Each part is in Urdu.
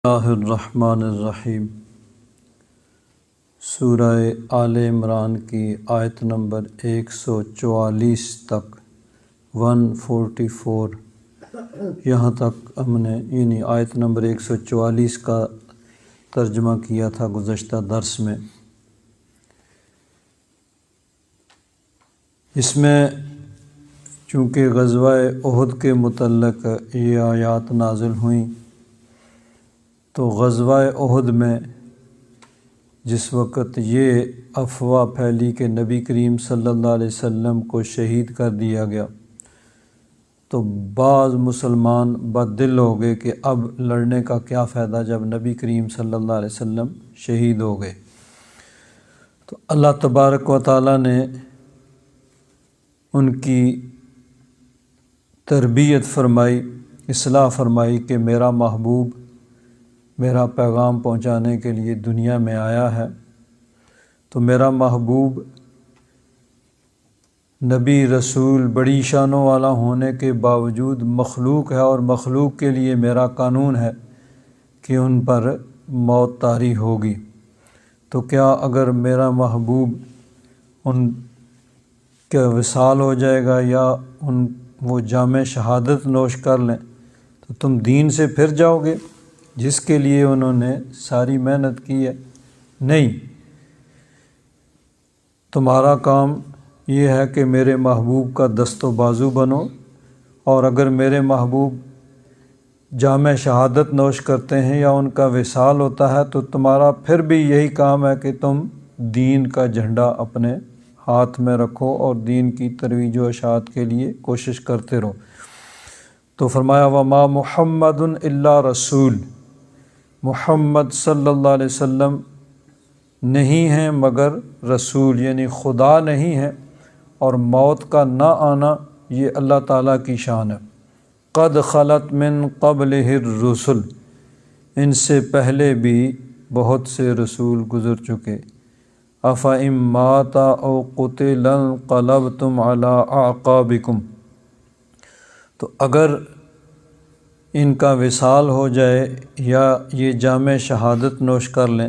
اللہ الرحمن الرحیم۔ سورہ آل عمران کی آیت نمبر 144 تک 144 یہاں تک ہم نے آیت نمبر 144 کا ترجمہ کیا تھا گزشتہ درس میں۔ اس میں چونکہ غزوہ احد کے متعلق یہ آیات نازل ہوئیں، تو غزوہ احد میں جس وقت یہ افواہ پھیلی کہ نبی کریم صلی اللہ علیہ وسلم کو شہید کر دیا گیا، تو بعض مسلمان بد دل ہو گئے کہ اب لڑنے کا کیا فائدہ جب نبی کریم صلی اللہ علیہ وسلم شہید ہو گئے۔ تو اللہ تبارک و تعالیٰ نے ان کی تربیت فرمائی، اصلاح فرمائی کہ میرا محبوب میرا پیغام پہنچانے کے لیے دنیا میں آیا ہے، تو میرا محبوب نبی رسول بڑی شانوں والا ہونے کے باوجود مخلوق ہے، اور مخلوق کے لیے میرا قانون ہے کہ ان پر موت طاری ہوگی۔ تو کیا اگر میرا محبوب ان کا وصال ہو جائے گا یا وہ جام شہادت نوش کر لیں تو تم دین سے پھر جاؤ گے جس کے لیے انہوں نے ساری محنت کی ہے؟ نہیں، تمہارا کام یہ ہے کہ میرے محبوب کا دست و بازو بنو، اور اگر میرے محبوب جام شہادت نوش کرتے ہیں یا ان کا وصال ہوتا ہے تو تمہارا پھر بھی یہی کام ہے کہ تم دین کا جھنڈا اپنے ہاتھ میں رکھو اور دین کی ترویج و اشاعت کے لیے کوشش کرتے رہو۔ تو فرمایا وما محمد الا رسول، محمد صلی اللہ علیہ وسلم نہیں ہیں مگر رسول، یعنی خدا نہیں ہے، اور موت کا نہ آنا یہ اللہ تعالیٰ کی شان ہے۔ قد خلت من قبلہ الرسل، ان سے پہلے بھی بہت سے رسول گزر چکے۔ افإن مات او قتل انقلبتم علی اعقابکم، تو اگر ان کا وصال ہو جائے یا یہ جام شہادت نوش کر لیں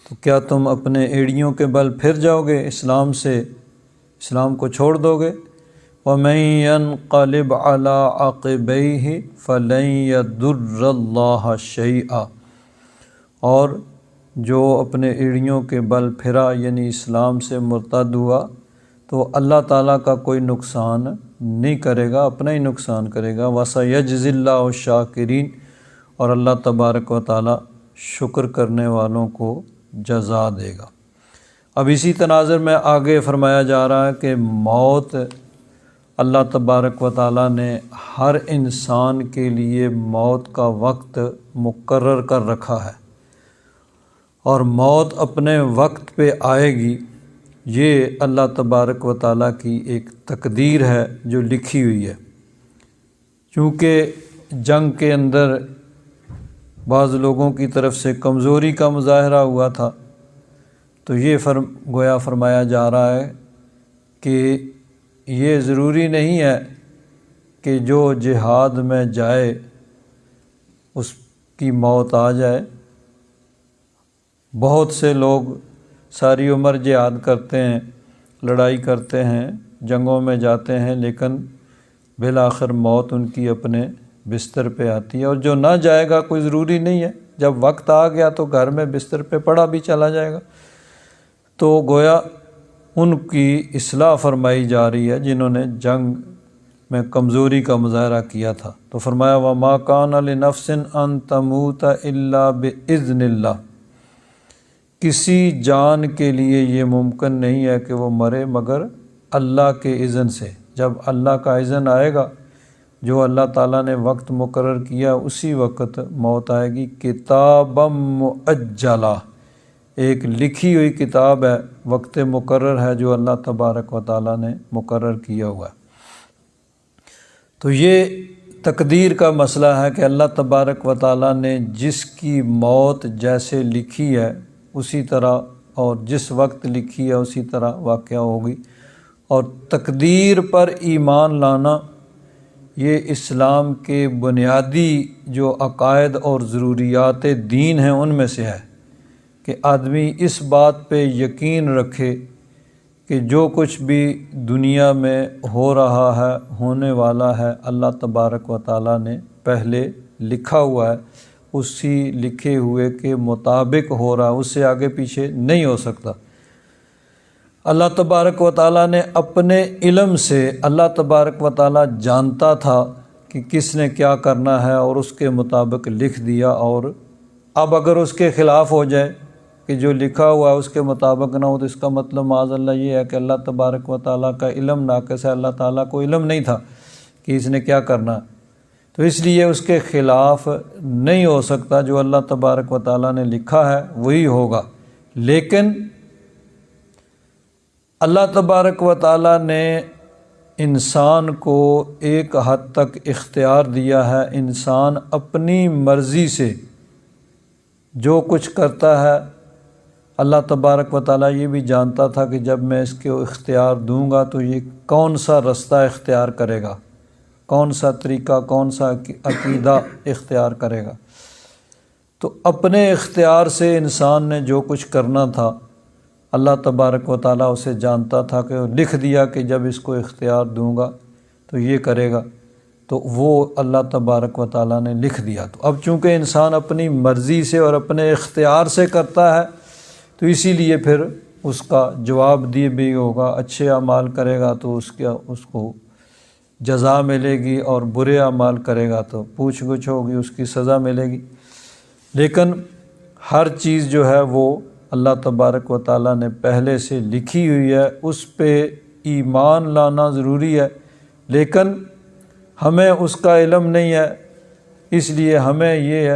تو کیا تم اپنے ایڑیوں کے بل پھر جاؤ گے، اسلام کو چھوڑ دو گے؟ وَمَن يَنْقَلِبْ عَلَىٰ عَقِبَيْهِ فَلَن يَضُرَّ اللَّهَ شَيْئًا، اور جو اپنے ایڑیوں کے بل پھرا یعنی اسلام سے مرتد ہوا تو اللہ تعالیٰ کا کوئی نقصان نہیں کرے گا، اپنا ہی نقصان کرے گا۔ وَسَيَجْزِي اللَّهُ الشَّاكِرِينَ، اور اللہ تبارک و تعالیٰ شکر کرنے والوں کو جزا دے گا۔ اب اسی تناظر میں آگے فرمایا جا رہا ہے کہ موت اللہ تبارک و تعالیٰ نے ہر انسان کے لیے موت کا وقت مقرر کر رکھا ہے، اور موت اپنے وقت پہ آئے گی، یہ اللہ تبارک و تعالیٰ کی ایک تقدیر ہے جو لکھی ہوئی ہے۔ چونکہ جنگ کے اندر بعض لوگوں کی طرف سے کمزوری کا مظاہرہ ہوا تھا، تو یہ گویا فرمایا جا رہا ہے کہ یہ ضروری نہیں ہے کہ جو جہاد میں جائے اس کی موت آ جائے۔ بہت سے لوگ ساری عمر جہاد کرتے ہیں، لڑائی کرتے ہیں، جنگوں میں جاتے ہیں، لیکن بالآخر موت ان کی اپنے بستر پہ آتی ہے، اور جو نہ جائے گا کوئی ضروری نہیں ہے، جب وقت آ گیا تو گھر میں بستر پہ پڑا بھی چلا جائے گا۔ تو گویا ان کی اصلاح فرمائی جا رہی ہے جنہوں نے جنگ میں کمزوری کا مظاہرہ کیا تھا۔ تو فرمایا وَمَا كَانَ لِنَفْسٍ أَن تَمُوتَ إِلَّا بِإِذْنِ اللَّهِ، کسی جان کے لیے یہ ممکن نہیں ہے کہ وہ مرے مگر اللہ کے اذن سے۔ جب اللہ کا اذن آئے گا، جو اللہ تعالیٰ نے وقت مقرر کیا اسی وقت موت آئے گی۔ کتابا مؤجلہ، ایک لکھی ہوئی کتاب ہے، وقت مقرر ہے جو اللہ تبارک و تعالیٰ نے مقرر کیا ہوا ہے۔ تو یہ تقدیر کا مسئلہ ہے کہ اللہ تبارک و تعالیٰ نے جس کی موت جیسے لکھی ہے اسی طرح اور جس وقت لکھی ہے اسی طرح واقعہ ہوگی۔ اور تقدیر پر ایمان لانا یہ اسلام کے بنیادی جو عقائد اور ضروریات دین ہیں ان میں سے ہے کہ آدمی اس بات پہ یقین رکھے کہ جو کچھ بھی دنیا میں ہو رہا ہے، ہونے والا ہے، اللہ تبارک و تعالیٰ نے پہلے لکھا ہوا ہے، اسی لکھے ہوئے کے مطابق ہو رہا ہے، اس سے آگے پیچھے نہیں ہو سکتا۔ اللہ تبارک و تعالیٰ نے اپنے علم سے، اللہ تبارک و تعالیٰ جانتا تھا کہ کس نے کیا کرنا ہے اور اس کے مطابق لکھ دیا، اور اب اگر اس کے خلاف ہو جائے کہ جو لکھا ہوا ہے اس کے مطابق نہ ہو تو اس کا مطلب معاذ اللہ یہ ہے کہ اللہ تبارک و تعالیٰ کا علم ناقص ہے، اللہ تعالیٰ کو علم نہیں تھا کہ اس نے کیا کرنا، تو اس لیے اس کے خلاف نہیں ہو سکتا۔ جو اللہ تبارک و تعالیٰ نے لکھا ہے وہی ہوگا، لیکن اللہ تبارک و تعالیٰ نے انسان کو ایک حد تک اختیار دیا ہے، انسان اپنی مرضی سے جو کچھ کرتا ہے۔ اللہ تبارک و تعالیٰ یہ بھی جانتا تھا کہ جب میں اس کو اختیار دوں گا تو یہ کون سا رستہ اختیار کرے گا، کون سا طریقہ، کون سا عقیدہ اختیار کرے گا۔ تو اپنے اختیار سے انسان نے جو کچھ کرنا تھا اللہ تبارک و تعالیٰ اسے جانتا تھا کہ لکھ دیا کہ جب اس کو اختیار دوں گا تو یہ کرے گا، تو وہ اللہ تبارک و تعالیٰ نے لکھ دیا۔ تو اب چونکہ انسان اپنی مرضی سے اور اپنے اختیار سے کرتا ہے تو اسی لیے پھر اس کا جواب دے بھی ہوگا، اچھے اعمال کرے گا تو اس کو جزا ملے گی، اور برے اعمال کرے گا تو پوچھ گچھ ہوگی، اس کی سزا ملے گی۔ لیکن ہر چیز جو ہے وہ اللہ تبارک و تعالیٰ نے پہلے سے لکھی ہوئی ہے، اس پہ ایمان لانا ضروری ہے، لیکن ہمیں اس کا علم نہیں ہے، اس لیے ہمیں یہ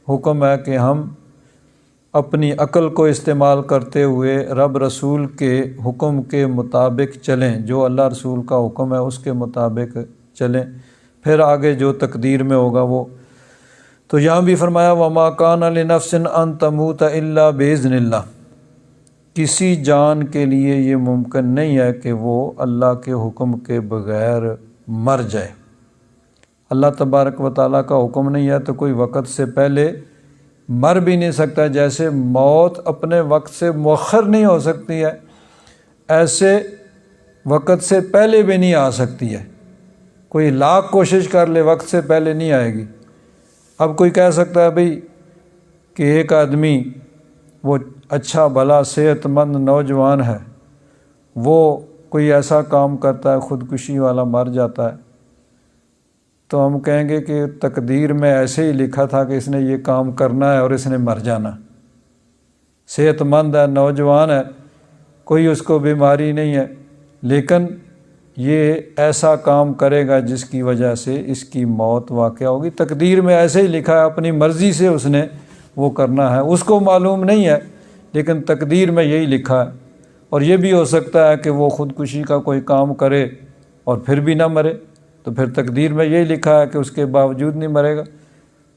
حکم ہے کہ ہم اپنی عقل کو استعمال کرتے ہوئے رب رسول کے حکم کے مطابق چلیں، جو اللہ رسول کا حکم ہے اس کے مطابق چلیں، پھر آگے جو تقدیر میں ہوگا وہ۔ تو یہاں بھی فرمایا وَمَا كَانَ لِنَفْسٍ أَن تَمُوتَ إِلَّا بِإِذْنِ اللَّهِ، کسی جان کے لیے یہ ممکن نہیں ہے کہ وہ اللہ کے حکم کے بغیر مر جائے۔ اللہ تبارک و تعالیٰ کا حکم نہیں ہے تو کوئی وقت سے پہلے مر بھی نہیں سکتا، جیسے موت اپنے وقت سے مؤخر نہیں ہو سکتی ہے، ایسے وقت سے پہلے بھی نہیں آ سکتی ہے۔ کوئی لاکھ کوشش کر لے وقت سے پہلے نہیں آئے گی۔ اب کوئی کہہ سکتا ہے بھئی کہ ایک آدمی وہ اچھا بھلا صحت مند نوجوان ہے، وہ کوئی ایسا کام کرتا ہے خودکشی والا مر جاتا ہے، تو ہم کہیں گے کہ تقدیر میں ایسے ہی لکھا تھا کہ اس نے یہ کام کرنا ہے اور اس نے مر جانا۔ صحت مند ہے، نوجوان ہے، کوئی اس کو بیماری نہیں ہے، لیکن یہ ایسا کام کرے گا جس کی وجہ سے اس کی موت واقع ہوگی۔ تقدیر میں ایسے ہی لکھا ہے، اپنی مرضی سے اس نے وہ کرنا ہے، اس کو معلوم نہیں ہے لیکن تقدیر میں یہی لکھا ہے۔ اور یہ بھی ہو سکتا ہے کہ وہ خودکشی کا کوئی کام کرے اور پھر بھی نہ مرے، تو پھر تقدیر میں یہی لکھا ہے کہ اس کے باوجود نہیں مرے گا۔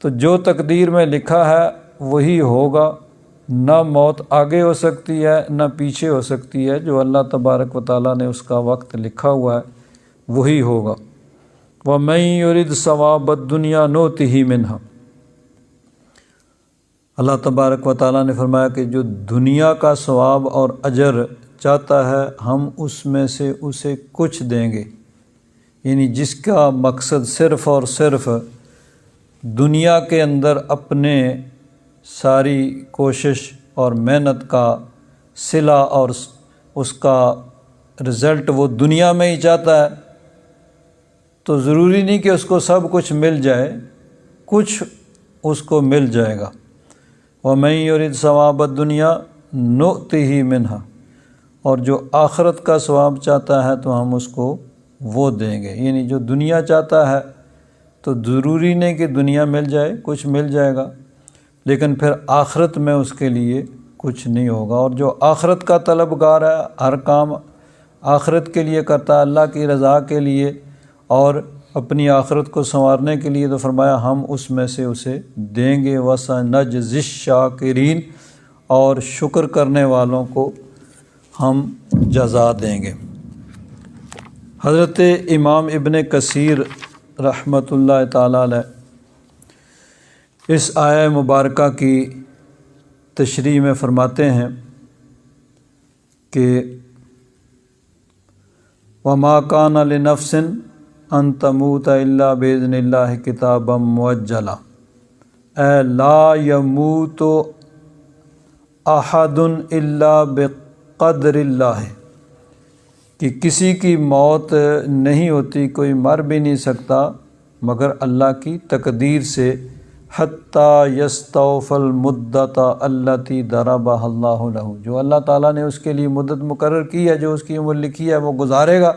تو جو تقدیر میں لکھا ہے وہی ہوگا، نہ موت آگے ہو سکتی ہے نہ پیچھے ہو سکتی ہے، جو اللہ تبارک و تعالیٰ نے اس کا وقت لکھا ہوا ہے وہی ہوگا۔ وَمَن يُرِدْ ثَوَابَ الدُّنْيَا نُؤْتِهِ مِنْهَا، اللہ تبارک و تعالیٰ نے فرمایا کہ جو دنیا کا ثواب اور اجر چاہتا ہے ہم اس میں سے اسے کچھ دیں گے، یعنی جس کا مقصد صرف اور صرف دنیا کے اندر اپنے ساری کوشش اور محنت کا صلہ اور اس کا رزلٹ وہ دنیا میں ہی چاہتا ہے، تو ضروری نہیں کہ اس کو سب کچھ مل جائے، کچھ اس کو مل جائے گا۔ وَمَن يُرِدْ ثَوَابَ الدُّنْيَا نُؤْتِهِ مِنْهَا، اور جو آخرت کا ثواب چاہتا ہے تو ہم اس کو وہ دیں گے، یعنی جو دنیا چاہتا ہے تو ضروری نہیں کہ دنیا مل جائے، کچھ مل جائے گا، لیکن پھر آخرت میں اس کے لیے کچھ نہیں ہوگا۔ اور جو آخرت کا طلبگار ہے، ہر کام آخرت کے لیے کرتا ہے، اللہ کی رضا کے لیے اور اپنی آخرت کو سنوارنے کے لیے، تو فرمایا ہم اس میں سے اسے دیں گے۔ وَسَنَجْزِي الشَّاكِرِينَ، اور شکر کرنے والوں کو ہم جزا دیں گے۔ حضرت امام ابن کثیر رحمۃ اللہ تعالی علیہ اس آیہ مبارکہ کی تشریح میں فرماتے ہیں کہ وما کان لنفس ان تموت الا باذن اللہ کتابا مؤجلا، اے لا یموت احد الا بقدر اللہ، کہ کسی کی موت نہیں ہوتی، کوئی مر بھی نہیں سکتا مگر اللہ کی تقدیر سے، حتیٰ یستوفی المدۃ التی ضربها اللہ لہ، جو اللہ تعالیٰ نے اس کے لیے مدت مقرر کی ہے، جو اس کی عمر لکھی ہے وہ گزارے گا،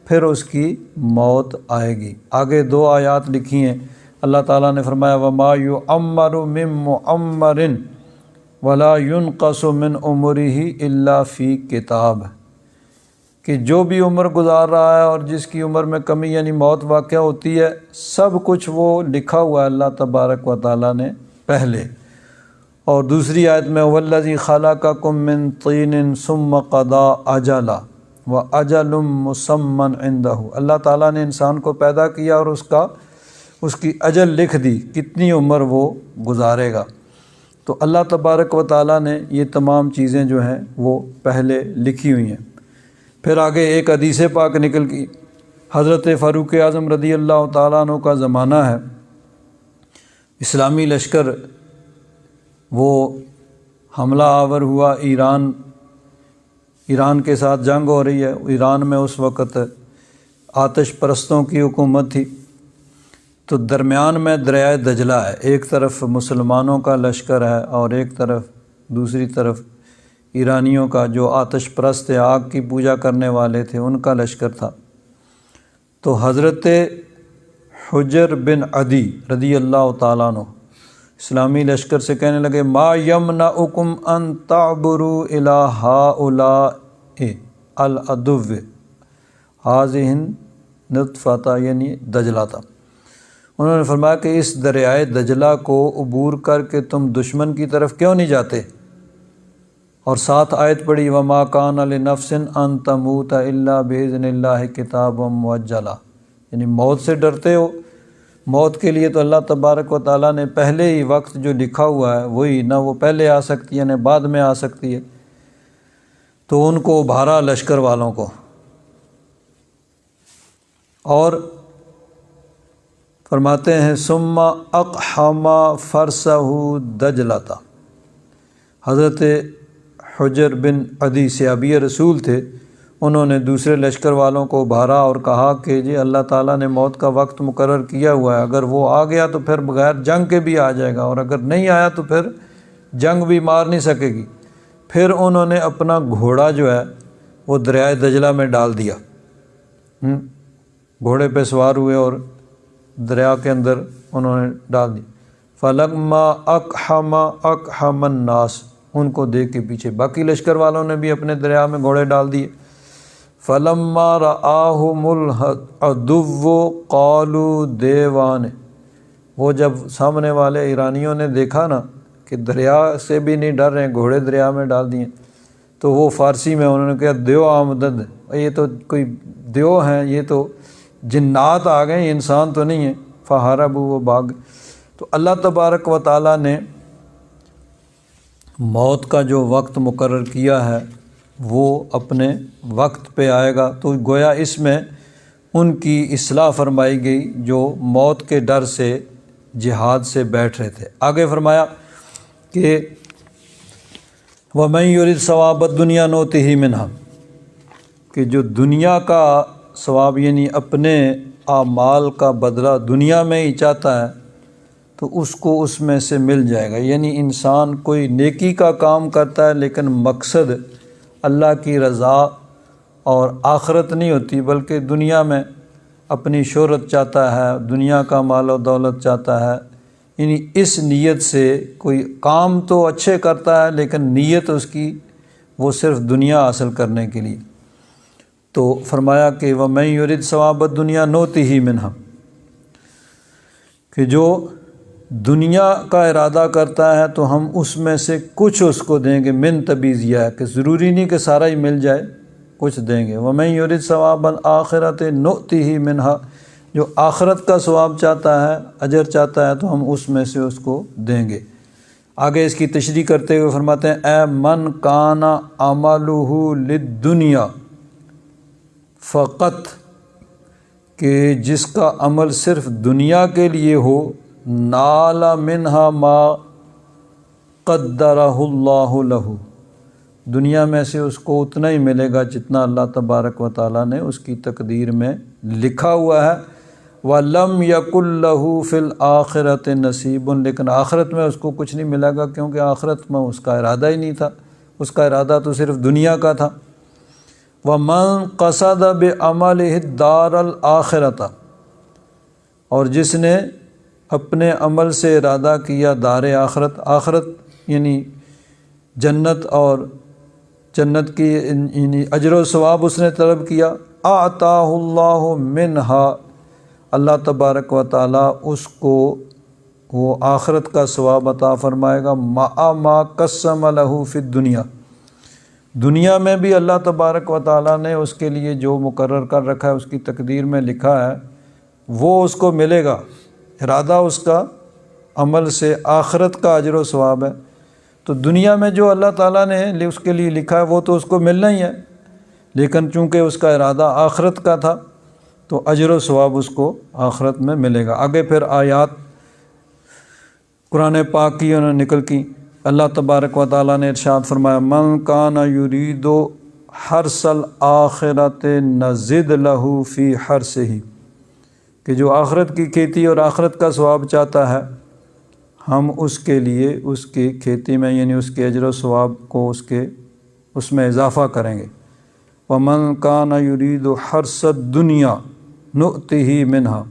پھر اس کی موت آئے گی۔ آگے 2 آیات لکھی ہیں، اللہ تعالیٰ نے فرمایا وما یعمر من معمر ولا ينقص من عمرہ الا فی کتاب، کہ جو بھی عمر گزار رہا ہے اور جس کی عمر میں کمی یعنی موت واقع ہوتی ہے، سب کچھ وہ لکھا ہوا ہے اللہ تبارک و تعالیٰ نے پہلے۔ اور دوسری آیت میں والذی خلقکم من طین ثم قضی اجلا واجل مسمى عندہ، اللہ تعالیٰ نے انسان کو پیدا کیا اور اس کی اجل لکھ دی، کتنی عمر وہ گزارے گا۔ تو اللہ تبارک و تعالیٰ نے یہ تمام چیزیں جو ہیں وہ پہلے لکھی ہوئی ہیں۔ پھر آگے ایک حدیث پاک نکل کی، حضرت فاروق اعظم رضی اللہ تعالیٰ عنہ کا زمانہ ہے، اسلامی لشکر وہ حملہ آور ہوا، ایران کے ساتھ جنگ ہو رہی ہے۔ ایران میں اس وقت آتش پرستوں کی حکومت تھی، تو درمیان میں دریائے دجلہ ہے، ایک طرف مسلمانوں کا لشکر ہے اور ایک طرف دوسری طرف ایرانیوں کا جو آتش پرست آگ کی پوجا کرنے والے تھے ان کا لشکر تھا۔ تو حضرت حجر بن عدی رضی اللہ تعالیٰ عنہ اسلامی لشکر سے کہنے لگے ما یمنعکم ان تعبروا الی ہؤلاء العدو ھذہ نطفۃ، یعنی دجلہ تھا۔ انہوں نے فرمایا کہ اس دریائے دجلہ کو عبور کر کے تم دشمن کی طرف کیوں نہیں جاتے؟ اور ساتھ آیت پڑھی وما کان لنفس ان تموت الا باذن اللہ کتابا مؤجلا، یعنی موت سے ڈرتے ہو، موت کے لیے تو اللہ تبارک و تعالیٰ نے پہلے ہی وقت جو لکھا ہوا ہے وہی، نہ وہ پہلے آ سکتی ہے نہ بعد میں آ سکتی ہے۔ تو ان کو ابھارا لشکر والوں کو، اور فرماتے ہیں ثم اقحم فرسہ دجلۃ، حضرت حجر بن عدی صحابی رسول تھے، انہوں نے دوسرے لشکر والوں کو ابھارا اور کہا کہ جی اللہ تعالیٰ نے موت کا وقت مقرر کیا ہوا ہے، اگر وہ آ گیا تو پھر بغیر جنگ کے بھی آ جائے گا، اور اگر نہیں آیا تو پھر جنگ بھی مار نہیں سکے گی۔ پھر انہوں نے اپنا گھوڑا جو ہے وہ دریائے دجلہ میں ڈال دیا، گھوڑے پہ سوار ہوئے اور دریا کے اندر انہوں نے ڈال دیا۔ فلما اقحم الناس، ان کو دیکھ کے پیچھے باقی لشکر والوں نے بھی اپنے دریا میں گھوڑے ڈال دیے۔ فلما رآہم العدو قالوا دیوان، وہ جب سامنے والے ایرانیوں نے دیکھا نا کہ دریا سے بھی نہیں ڈر رہے ہیں، گھوڑے دریا میں ڈال دیے، تو وہ فارسی میں انہوں نے کہا دیو آمدد، یہ تو کوئی دیو ہیں، یہ تو جنات آ گئے، یہ انسان تو نہیں ہے۔ فہربوا، وہ بھاگ۔ تو اللہ تبارک و تعالیٰ نے موت کا جو وقت مقرر کیا ہے وہ اپنے وقت پہ آئے گا، تو گویا اس میں ان کی اصلاح فرمائی گئی جو موت کے ڈر سے جہاد سے بیٹھ رہے تھے۔ آگے فرمایا کہ وَمَن يُرِدْ ثَوَابَ الدُّنْيَا نُؤْتِهِ مِنْهَا، کہ جو دنیا کا ثواب یعنی اپنے اعمال کا بدلہ دنیا میں ہی چاہتا ہے تو اس کو اس میں سے مل جائے گا۔ یعنی انسان کوئی نیکی کا کام کرتا ہے لیکن مقصد اللہ کی رضا اور آخرت نہیں ہوتی، بلکہ دنیا میں اپنی شہرت چاہتا ہے، دنیا کا مال و دولت چاہتا ہے، یعنی اس نیت سے کوئی کام تو اچھے کرتا ہے لیکن نیت اس کی وہ صرف دنیا حاصل کرنے کے لیے۔ تو فرمایا کہ وَمَن يُرِدْ ثَوَابَ الدُّنْيَا نُؤْتِهِ مِنْهَا، کہ جو دنیا کا ارادہ کرتا ہے تو ہم اس میں سے کچھ اس کو دیں گے، من تبیزیہ ہے کہ ضروری نہیں کہ سارا ہی مل جائے، کچھ دیں گے۔ وَمَن يُرِدْ ثَوَابَ الْآخِرَةِ نُؤْتِهِ مِنْهَا، جو آخرت کا ثواب چاہتا ہے، اجر چاہتا ہے، تو ہم اس میں سے اس کو دیں گے۔ آگے اس کی تشریح کرتے ہوئے فرماتے ہیں اے من کان عملہ للدنیا فقط، کہ جس کا عمل صرف دنیا کے لیے ہو، نال منہا ما قدرہ اللہ لہ، دنیا میں سے اس کو اتنا ہی ملے گا جتنا اللہ تبارک و تعالیٰ نے اس کی تقدیر میں لکھا ہوا ہے۔ وَلَمْ يَكُنْ لَهُ فِي الْآخِرَةِ نَصِيبٌ، لیکن آخرت میں اس کو کچھ نہیں ملے گا، کیونکہ آخرت میں اس کا ارادہ ہی نہیں تھا، اس کا ارادہ تو صرف دنیا کا تھا۔ وَمَنْ قَصَدَ بِعَمَلِهِ الدَّارَ الْآخِرَةَ، اور جس نے اپنے عمل سے ارادہ کیا دار آخرت، آخرت یعنی جنت، اور جنت کی یعنی اجر و ثواب اس نے طلب کیا، اعطاہ اللہ منہا، اللہ تبارک و تعالیٰ اس کو وہ آخرت کا ثواب عطا فرمائے گا، مع ما قسم لہ فی الدنیا، دنیا میں بھی اللہ تبارک و تعالیٰ نے اس کے لیے جو مقرر کر رکھا ہے، اس کی تقدیر میں لکھا ہے، وہ اس کو ملے گا۔ ارادہ اس کا عمل سے آخرت کا اجر و ثواب ہے، تو دنیا میں جو اللہ تعالیٰ نے اس کے لیے لکھا ہے وہ تو اس کو ملنا ہی ہے، لیکن چونکہ اس کا ارادہ آخرت کا تھا تو اجر و ثواب اس کو آخرت میں ملے گا۔ آگے پھر آیات قرآن پاک کی انہوں نے نکل کی، اللہ تبارک و تعالیٰ نے ارشاد فرمایا من کان یرید حرث الآخرۃ نزد لہ فی حرثہ، کہ جو آخرت کی کھیتی اور آخرت کا ثواب چاہتا ہے، ہم اس کے لیے اس کی کھیتی میں یعنی اس کے اجر و ثواب کو اس میں اضافہ کریں گے۔ وَمَنْ كَانَ يُرِيدُ حَرْثَ الدُّنْيَا نُؤْتِهِ مِنْهَا،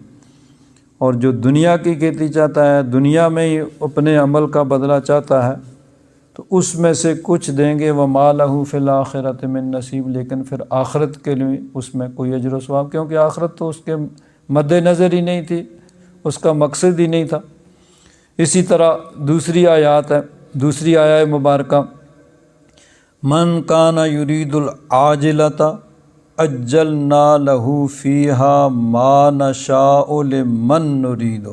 اور جو دنیا کی کھیتی چاہتا ہے، دنیا میں ہی اپنے عمل کا بدلہ چاہتا ہے، تو اس میں سے کچھ دیں گے۔ وَمَا لَهُ فِي الْآخِرَةِ مِن نَصِيب، لیکن پھر آخرت کے لیے اس میں کوئی اجر و ثواب، کیونکہ آخرت تو اس کے مد نظر ہی نہیں تھی، اس کا مقصد ہی نہیں تھا۔ اسی طرح دوسری آیات ہے، دوسری آیہ مبارکہ من کان یرید العاجلۃ عجلنا لہ فیہا ما نشاء لمن نرید،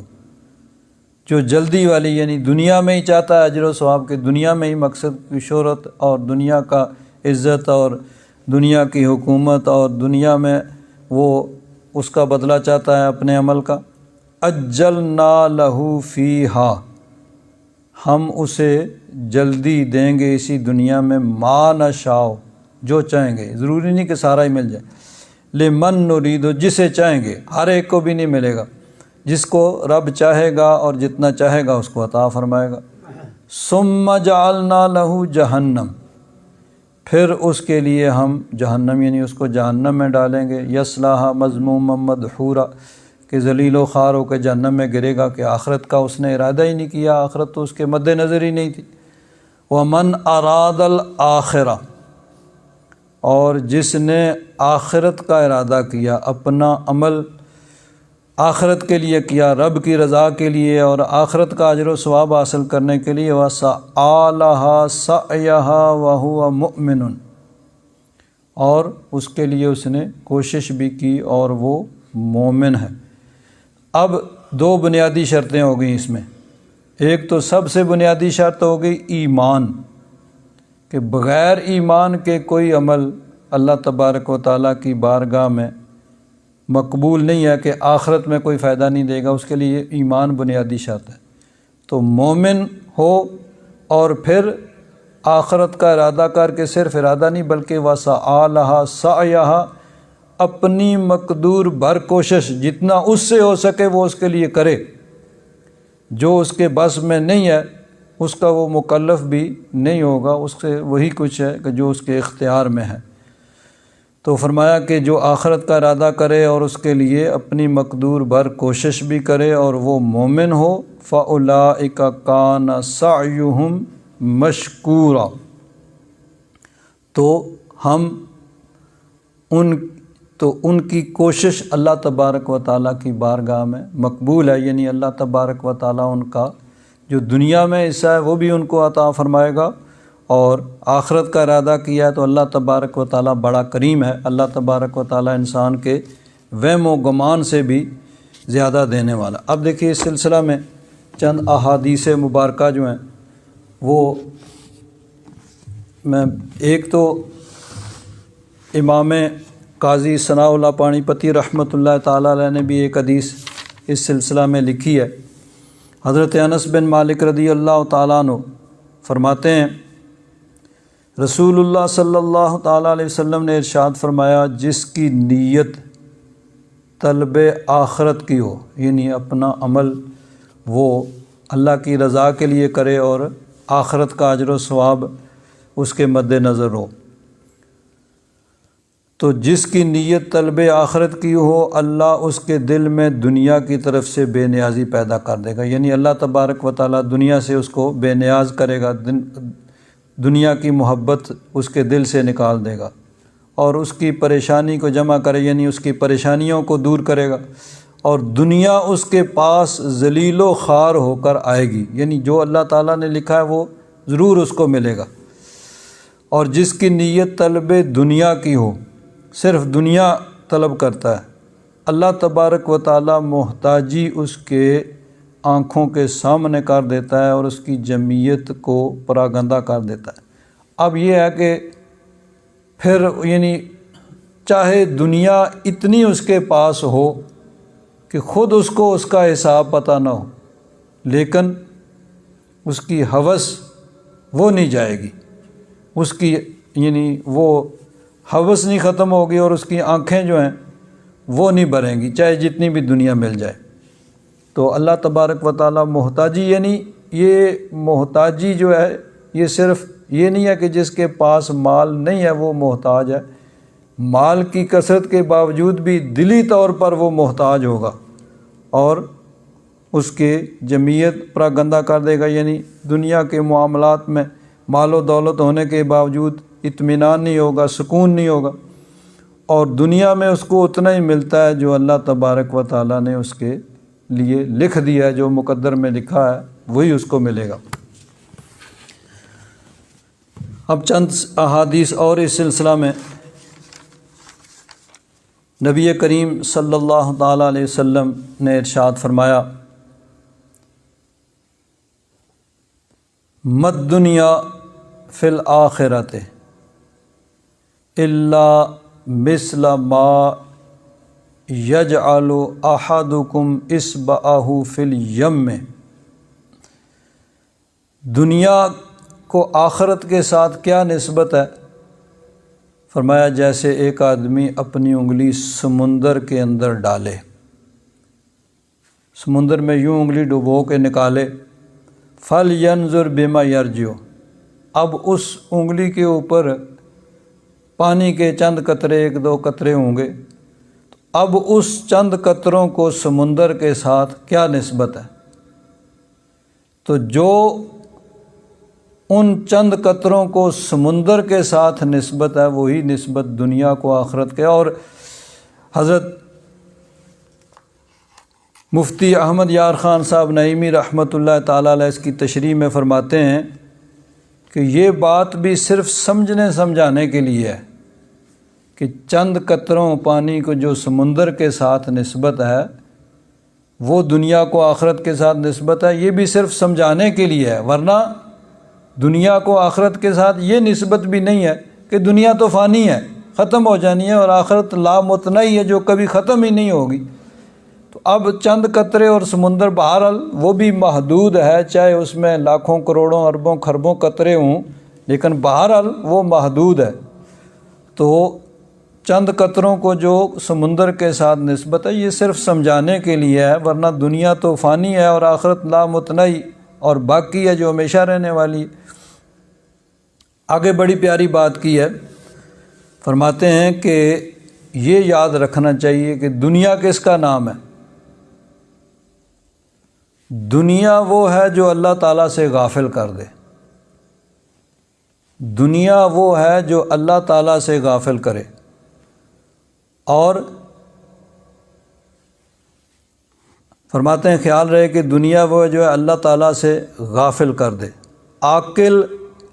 جو جلدی والی یعنی دنیا میں ہی چاہتا ہے اجر و ثواب کے، دنیا میں ہی مقصد کی شہرت اور دنیا کا عزت اور دنیا کی حکومت اور دنیا میں وہ اس کا بدلہ چاہتا ہے اپنے عمل کا، عجلنا لہ فیہا، ہم اسے جلدی دیں گے اسی دنیا میں، ما نشاء، جو چاہیں گے، ضروری نہیں کہ سارا ہی مل جائے، لمن نرید، جسے چاہیں گے، ہر ایک کو بھی نہیں ملے گا، جس کو رب چاہے گا اور جتنا چاہے گا اس کو عطا فرمائے گا۔ ثم جعلنا لہ جہنم، پھر اس کے لیے ہم جہنم یعنی اس کو جہنم میں ڈالیں گے، یصلاھا مذموما مدحورا، کہ ذلیل و خوار ہو کے جہنم میں گرے گا، کہ آخرت کا اس نے ارادہ ہی نہیں کیا، آخرت تو اس کے مد نظر ہی نہیں تھی۔ وَمَنْ أَرَادَ الْآخِرَةَ، اور جس نے آخرت کا ارادہ کیا، اپنا عمل آخرت کے لیے کیا، رب کی رضا کے لیے اور آخرت کا اجر و ثواب حاصل کرنے کے لیے، وَسَعَى لَهَا سَعْيَهَا وَهُوَ مُؤْمِنٌ، اور اس کے لیے اس نے کوشش بھی کی اور وہ مومن ہے۔ اب دو بنیادی شرطیں ہو گئیں اس میں، ایک تو سب سے بنیادی شرط ہو گئی ایمان، کہ بغیر ایمان کے کوئی عمل اللہ تبارک و تعالیٰ کی بارگاہ میں مقبول نہیں ہے، کہ آخرت میں کوئی فائدہ نہیں دے گا، اس کے لیے ایمان بنیادی شرط ہے۔ تو مومن ہو اور پھر آخرت کا ارادہ کر کے، صرف ارادہ نہیں بلکہ وَسَعَى لَهَا سَعْيَهَا، اپنی مقدور بھر کوشش جتنا اس سے ہو سکے وہ اس کے لیے کرے، جو اس کے بس میں نہیں ہے اس کا وہ مکلف بھی نہیں ہوگا، اس سے وہی کچھ ہے کہ جو اس کے اختیار میں ہے۔ تو فرمایا کہ جو آخرت کا ارادہ کرے اور اس کے لیے اپنی مقدور بھر کوشش بھی کرے اور وہ مومن ہو، فَأُولَٰئِكَ كَانَ سَعْيُهُمْ مَشْكُورًا، تو ان کی کوشش اللہ تبارک و تعالیٰ کی بارگاہ میں مقبول ہے، یعنی اللہ تبارک و تعالیٰ ان کا جو دنیا میں حصہ ہے وہ بھی ان کو عطا فرمائے گا، اور آخرت کا ارادہ کیا ہے تو اللہ تبارک و تعالیٰ بڑا کریم ہے، اللہ تبارک و تعالیٰ انسان کے وہم و گمان سے بھی زیادہ دینے والا۔ اب دیکھیے اس سلسلہ میں چند احادیث مبارکہ جو ہیں وہ میں ایک تو امام قاضی ثناء اللہ پانی پتی رحمۃ اللہ تعالیٰ علیہ نے بھی ایک حدیث اس سلسلہ میں لکھی ہے۔ حضرت انس بن مالک رضی اللہ تعالیٰ عنہ فرماتے ہیں رسول اللہ صلی اللہ تعالیٰ علیہ وسلم نے ارشاد فرمایا جس کی نیت طلب آخرت کی ہو، یعنی اپنا عمل وہ اللہ کی رضا کے لیے کرے اور آخرت کا اجر و ثواب اس کے مد نظر ہو، تو جس کی نیت طلب آخرت کی ہو اللہ اس کے دل میں دنیا کی طرف سے بے نیازی پیدا کر دے گا، یعنی اللہ تبارک و تعالیٰ دنیا سے اس کو بے نیاز کرے گا، دنیا کی محبت اس کے دل سے نکال دے گا اور اس کی پریشانی کو جمع کرے، یعنی اس کی پریشانیوں کو دور کرے گا، اور دنیا اس کے پاس ذلیل و خوار ہو کر آئے گی، یعنی جو اللہ تعالیٰ نے لکھا ہے وہ ضرور اس کو ملے گا۔ اور جس کی نیت طلب دنیا کی ہو، صرف دنیا طلب کرتا ہے، اللہ تبارک و تعالیٰ محتاجی اس کے آنکھوں کے سامنے کر دیتا ہے اور اس کی جمعیت کو پراگندہ کر دیتا ہے۔ اب یہ ہے کہ پھر یعنی چاہے دنیا اتنی اس کے پاس ہو کہ خود اس کو اس کا حساب پتہ نہ ہو، لیکن اس کی ہوس وہ نہیں جائے گی، اس کی یعنی وہ ہوس نہیں ختم ہوگی اور اس کی آنکھیں جو ہیں وہ نہیں بھریں گی، چاہے جتنی بھی دنیا مل جائے۔ تو اللہ تبارک و تعالیٰ محتاجی، یعنی یہ محتاجی جو ہے یہ صرف یہ نہیں ہے کہ جس کے پاس مال نہیں ہے وہ محتاج ہے، مال کی کثرت کے باوجود بھی دلی طور پر وہ محتاج ہوگا اور اس کے جمعیت پراگندہ کر دے گا، یعنی دنیا کے معاملات میں مال و دولت ہونے کے باوجود اطمینان نہیں ہوگا، سکون نہیں ہوگا، اور دنیا میں اس کو اتنا ہی ملتا ہے جو اللہ تبارک و تعالیٰ نے اس کے لیے لکھ دیا ہے، جو مقدر میں لکھا ہے وہی اس کو ملے گا۔ اب چند احادیث اور اس سلسلہ میں نبی کریم صلی اللہ تعالیٰ علیہ وسلم نے ارشاد فرمایا مد دنیا فی الآخرۃ الا مثل ما یجعل احدکم اصبعہ فی الیم، دنیا کو آخرت کے ساتھ کیا نسبت ہے؟ فرمایا جیسے ایک آدمی اپنی انگلی سمندر کے اندر ڈالے، سمندر میں یوں انگلی ڈبو کے نکالے، فَلْيَنْظُرْ بِمَا يَرْجِعُ، اب اس انگلی کے اوپر پانی کے چند قطرے، ایک دو قطرے ہوں گے، اب اس چند قطروں کو سمندر کے ساتھ کیا نسبت ہے؟ تو جو ان چند قطروں کو سمندر کے ساتھ نسبت ہے وہی نسبت دنیا کو آخرت کے۔ اور حضرت مفتی احمد یار خان صاحب نعیمی رحمۃ اللہ تعالیٰ علیہ اس کی تشریح میں فرماتے ہیں کہ یہ بات بھی صرف سمجھنے سمجھانے کے لیے ہے کہ چند قطروں پانی کو جو سمندر کے ساتھ نسبت ہے وہ دنیا کو آخرت کے ساتھ نسبت ہے، یہ بھی صرف سمجھانے کے لیے ہے، ورنہ دنیا کو آخرت کے ساتھ یہ نسبت بھی نہیں ہے کہ دنیا تو فانی ہے، ختم ہو جانی ہے، اور آخرت لامتناہی ہے جو کبھی ختم ہی نہیں ہوگی۔ تو اب چند قطرے اور سمندر بہرحال وہ بھی محدود ہے، چاہے اس میں لاکھوں کروڑوں اربوں خربوں قطرے ہوں، لیکن بہرحال وہ محدود ہے۔ تو چند قطروں کو جو سمندر کے ساتھ نسبت ہے یہ صرف سمجھانے کے لیے ہے، ورنہ دنیا تو فانی ہے اور آخرت لامتناہی اور باقی ہے جو ہمیشہ رہنے والی ہے۔ آگے بڑی پیاری بات کی ہے، فرماتے ہیں کہ یہ یاد رکھنا چاہیے کہ دنیا کس کا نام ہے؟ دنیا وہ ہے جو اللہ تعالیٰ سے غافل کر دے، دنیا وہ ہے جو اللہ تعالیٰ سے غافل کرے، اور فرماتے ہیں خیال رہے کہ دنیا وہ جو ہے اللہ تعالیٰ سے غافل کر دے۔ عاقل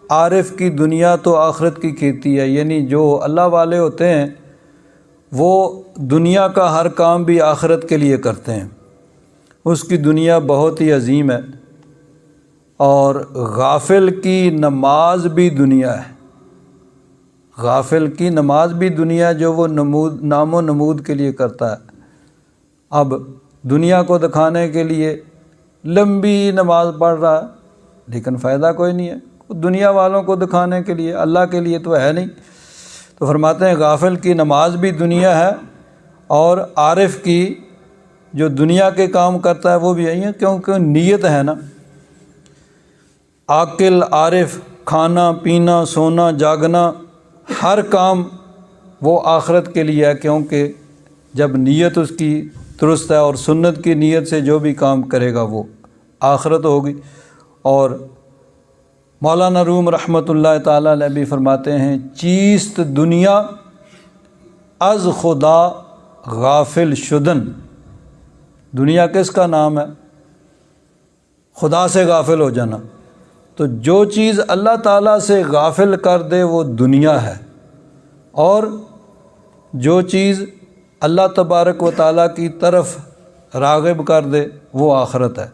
عارف کی دنیا تو آخرت کی کھیتی ہے، یعنی جو اللہ والے ہوتے ہیں وہ دنیا کا ہر کام بھی آخرت کے لیے کرتے ہیں، اس کی دنیا بہت ہی عظیم ہے، اور غافل کی نماز بھی دنیا ہے۔ غافل کی نماز بھی دنیا جو وہ نام و نمود کے لیے کرتا ہے۔ اب دنیا کو دکھانے کے لیے لمبی نماز پڑھ رہا ہے لیکن فائدہ کوئی نہیں ہے، دنیا والوں کو دکھانے کے لیے، اللہ کے لیے تو ہے نہیں۔ تو فرماتے ہیں غافل کی نماز بھی دنیا ہے، اور عارف کی جو دنیا کے کام کرتا ہے وہ بھی یہی ہے، کیونکہ نیت ہے نا۔ عاقل عارف کھانا پینا سونا جاگنا ہر کام وہ آخرت کے لیے ہے، کیونکہ جب نیت اس کی درست ہے اور سنت کی نیت سے جو بھی کام کرے گا وہ آخرت ہوگی۔ اور مولانا روم رحمۃ اللہ تعالیٰ علیہ بھی فرماتے ہیں، چیست دنیا از خدا غافل شدن۔ دنیا کس کا نام ہے؟ خدا سے غافل ہو جانا۔ تو جو چیز اللہ تعالیٰ سے غافل کر دے وہ دنیا ہے، اور جو چیز اللہ تبارک و تعالیٰ کی طرف راغب کر دے وہ آخرت ہے۔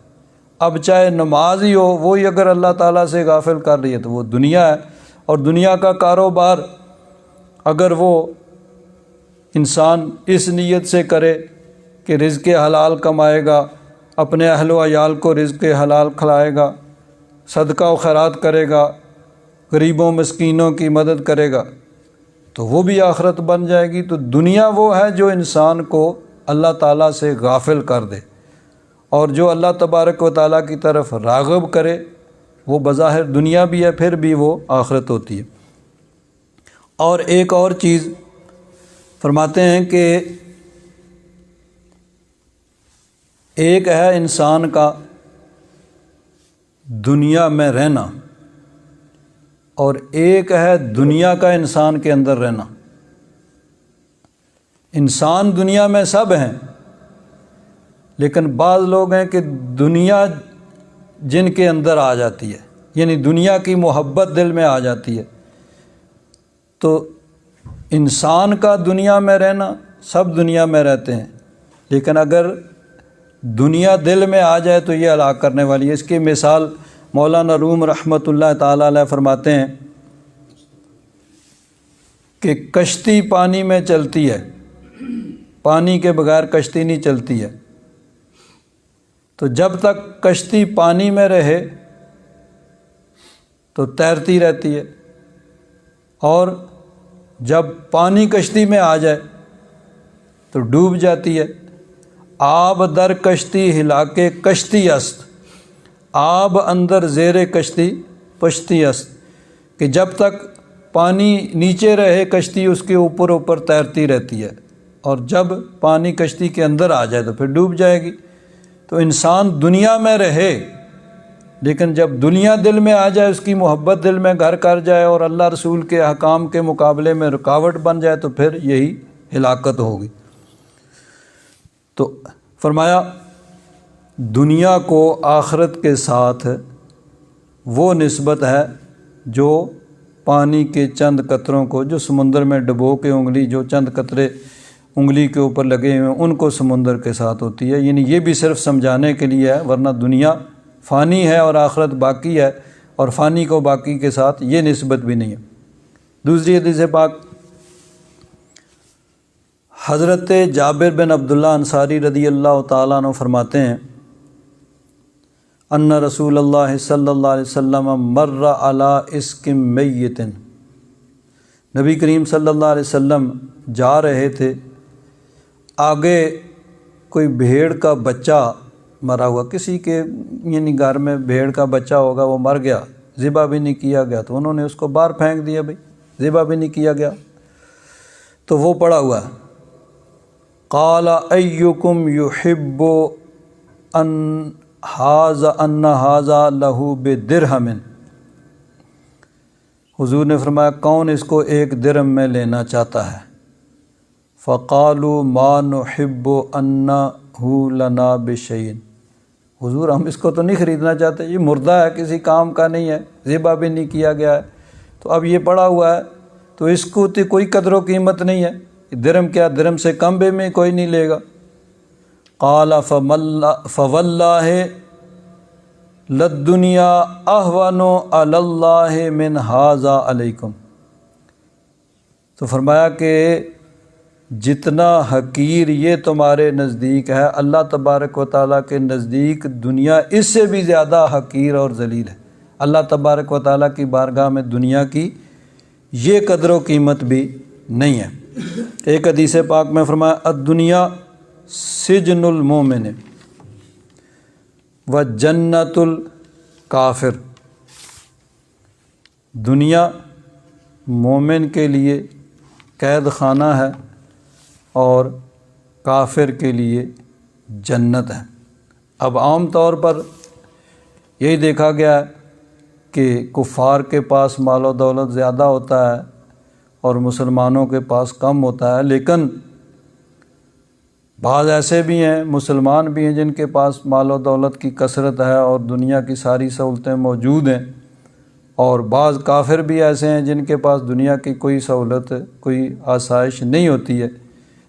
اب چاہے نماز ہی ہو، وہی اگر اللہ تعالیٰ سے غافل کر رہی ہے تو وہ دنیا ہے۔ اور دنیا کا کاروبار اگر وہ انسان اس نیت سے کرے کہ رزق حلال کمائے گا، اپنے اہل و عیال کو رزق حلال کھلائے گا، صدقہ و خیرات کرے گا، غریبوں مسکینوں کی مدد کرے گا، تو وہ بھی آخرت بن جائے گی۔ تو دنیا وہ ہے جو انسان کو اللہ تعالیٰ سے غافل کر دے، اور جو اللہ تبارک و تعالیٰ کی طرف راغب کرے وہ بظاہر دنیا بھی ہے، پھر بھی وہ آخرت ہوتی ہے۔ اور ایک اور چیز فرماتے ہیں کہ ایک ہے انسان کا دنیا میں رہنا، اور ایک ہے دنیا کا انسان کے اندر رہنا۔ انسان دنیا میں سب ہیں، لیکن بعض لوگ ہیں کہ دنیا جن کے اندر آ جاتی ہے، یعنی دنیا کی محبت دل میں آ جاتی ہے۔ تو انسان کا دنیا میں رہنا، سب دنیا میں رہتے ہیں، لیکن اگر دنیا دل میں آ جائے تو یہ ہلاک کرنے والی ہے۔ اس کی مثال مولانا روم رحمۃ اللہ تعالیٰ علیہ فرماتے ہیں کہ کشتی پانی میں چلتی ہے، پانی کے بغیر کشتی نہیں چلتی ہے۔ تو جب تک کشتی پانی میں رہے تو تیرتی رہتی ہے، اور جب پانی کشتی میں آ جائے تو ڈوب جاتی ہے۔ آب در کشتی ہلا کے کشتی است، آب اندر زیر کشتی پشتی است، کہ جب تک پانی نیچے رہے کشتی اس کے اوپر اوپر تیرتی رہتی ہے، اور جب پانی کشتی کے اندر آ جائے تو پھر ڈوب جائے گی۔ تو انسان دنیا میں رہے، لیکن جب دنیا دل میں آ جائے، اس کی محبت دل میں گھر کر جائے اور اللہ رسول کے احکام کے مقابلے میں رکاوٹ بن جائے تو پھر یہی ہلاکت ہوگی۔ تو فرمایا دنیا کو آخرت کے ساتھ وہ نسبت ہے جو پانی کے چند قطروں کو، جو سمندر میں ڈبو کے انگلی، جو چند قطرے انگلی کے اوپر لگے ہوئے ہیں ان کو سمندر کے ساتھ ہوتی ہے۔ یعنی یہ بھی صرف سمجھانے کے لیے ہے، ورنہ دنیا فانی ہے اور آخرت باقی ہے، اور فانی کو باقی کے ساتھ یہ نسبت بھی نہیں ہے۔ دوسری حدیث پاک حضرت جابر بن عبداللہ انصاری رضی اللہ تعالیٰ عنہ فرماتے ہیں، ان رسول اللہ صلی اللہ علیہ وسلم مر علی اسک میت، نبی کریم صلی اللہ علیہ وسلم جا رہے تھے، آگے کوئی بھیڑ کا بچہ مرا ہوا، کسی کے یعنی گھر میں بھیڑ کا بچہ ہوگا، وہ مر گیا، ذبح بھی نہیں کیا گیا، تو انہوں نے اس کو باہر پھینک دیا، بھائی ذبح بھی نہیں کیا گیا، تو وہ پڑا ہوا ہے۔ قال ایکم یحب ان ھذا لہ بدرہم، حضور نے فرمایا کون اس کو ایک درہم میں لینا چاہتا ہے؟ فقالوا ما نحب انہ لنا بشیء، حضور ہم اس کو تو نہیں خریدنا چاہتے، یہ مردہ ہے، کسی کام کا نہیں ہے، ذبح بھی نہیں کیا گیا ہے، تو اب یہ پڑا ہوا ہے تو اس کو تو کوئی قدر و قیمت نہیں ہے، درہم کیا، درہم سے کم بھی میں کوئی نہیں لے گا۔ قال فواللہ للدنیا اہون علی اللہ من ھذا علیکم، تو فرمایا کہ جتنا حقیر یہ تمہارے نزدیک ہے، اللہ تبارک و تعالیٰ کے نزدیک دنیا اس سے بھی زیادہ حقیر اور ذلیل ہے۔ اللہ تبارک و تعالیٰ کی بارگاہ میں دنیا کی یہ قدر و قیمت بھی نہیں ہے۔ ایک حدیث پاک میں فرمایا الدنیا سجن المومن و جنت الکافر، دنیا مومن کے لیے قید خانہ ہے اور کافر کے لیے جنت ہے۔ اب عام طور پر یہی دیکھا گیا ہے کہ کفار کے پاس مال و دولت زیادہ ہوتا ہے اور مسلمانوں کے پاس کم ہوتا ہے، لیکن بعض ایسے بھی ہیں، مسلمان بھی ہیں جن کے پاس مال و دولت کی کثرت ہے اور دنیا کی ساری سہولتیں موجود ہیں، اور بعض کافر بھی ایسے ہیں جن کے پاس دنیا کی کوئی سہولت، کوئی آسائش نہیں ہوتی ہے۔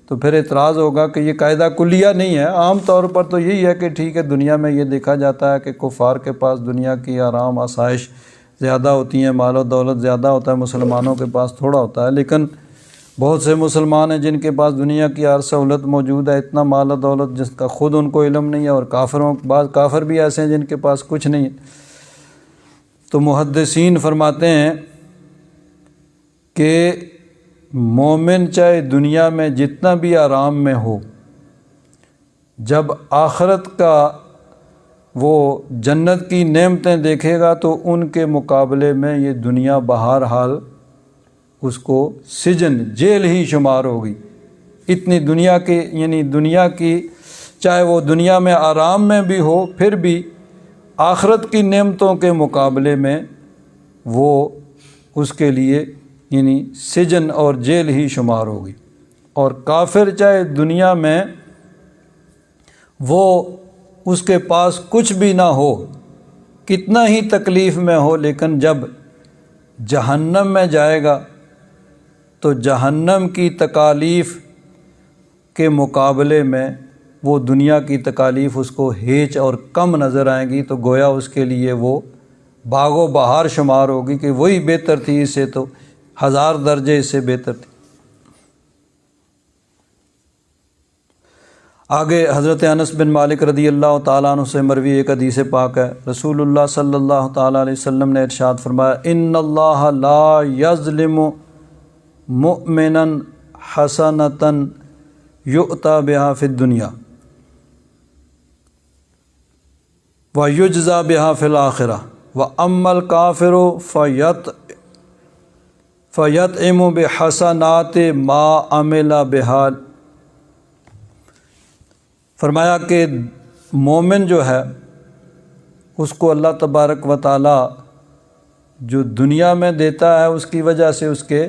تو پھر اعتراض ہوگا کہ یہ قاعدہ کلیہ نہیں ہے۔ عام طور پر تو یہی ہے کہ ٹھیک ہے، دنیا میں یہ دیکھا جاتا ہے کہ کفار کے پاس دنیا کی آرام آسائش زیادہ ہوتی ہیں، مال و دولت زیادہ ہوتا ہے، مسلمانوں کے پاس تھوڑا ہوتا ہے، لیکن بہت سے مسلمان ہیں جن کے پاس دنیا کی ہر سہولت موجود ہے، اتنا مال و دولت جس کا خود ان کو علم نہیں ہے، اور بعض کافر بھی ایسے ہیں جن کے پاس کچھ نہیں ہے۔ تو محدثین فرماتے ہیں کہ مومن چاہے دنیا میں جتنا بھی آرام میں ہو، جب آخرت کا وہ جنت کی نعمتیں دیکھے گا تو ان کے مقابلے میں یہ دنیا بہرحال اس کو سجن، جیل ہی شمار ہوگی۔ اتنی دنیا کی، یعنی دنیا کی چاہے وہ دنیا میں آرام میں بھی ہو، پھر بھی آخرت کی نعمتوں کے مقابلے میں وہ اس کے لیے یعنی سجن اور جیل ہی شمار ہوگی۔ اور کافر چاہے دنیا میں وہ اس کے پاس کچھ بھی نہ ہو، کتنا ہی تکلیف میں ہو، لیکن جب جہنم میں جائے گا تو جہنم کی تکالیف کے مقابلے میں وہ دنیا کی تکالیف اس کو ہیچ اور کم نظر آئیں گی، تو گویا اس کے لیے وہ باغ و بہار شمار ہوگی کہ وہی بہتر تھی، اس سے تو 1000 درجے اس سے بہتر تھی۔ آگے حضرت انس بن مالک رضی اللہ تعالیٰ عنہ سے مروی ایک حدیث پاک ہے، رسول اللہ صلی اللہ تعالیٰ علیہ وسلم نے ارشاد فرمایا ان اللہ لا یظلم مؤمنا حسنۃ یؤتی بہا فی الدنیا ویجزی بہا فی الآخرہ واما الکافر فیطعم بحسنات ما عمل بہا۔ فرمایا کہ مومن جو ہے اس کو اللہ تبارک و تعالی جو دنیا میں دیتا ہے اس کی وجہ سے اس کے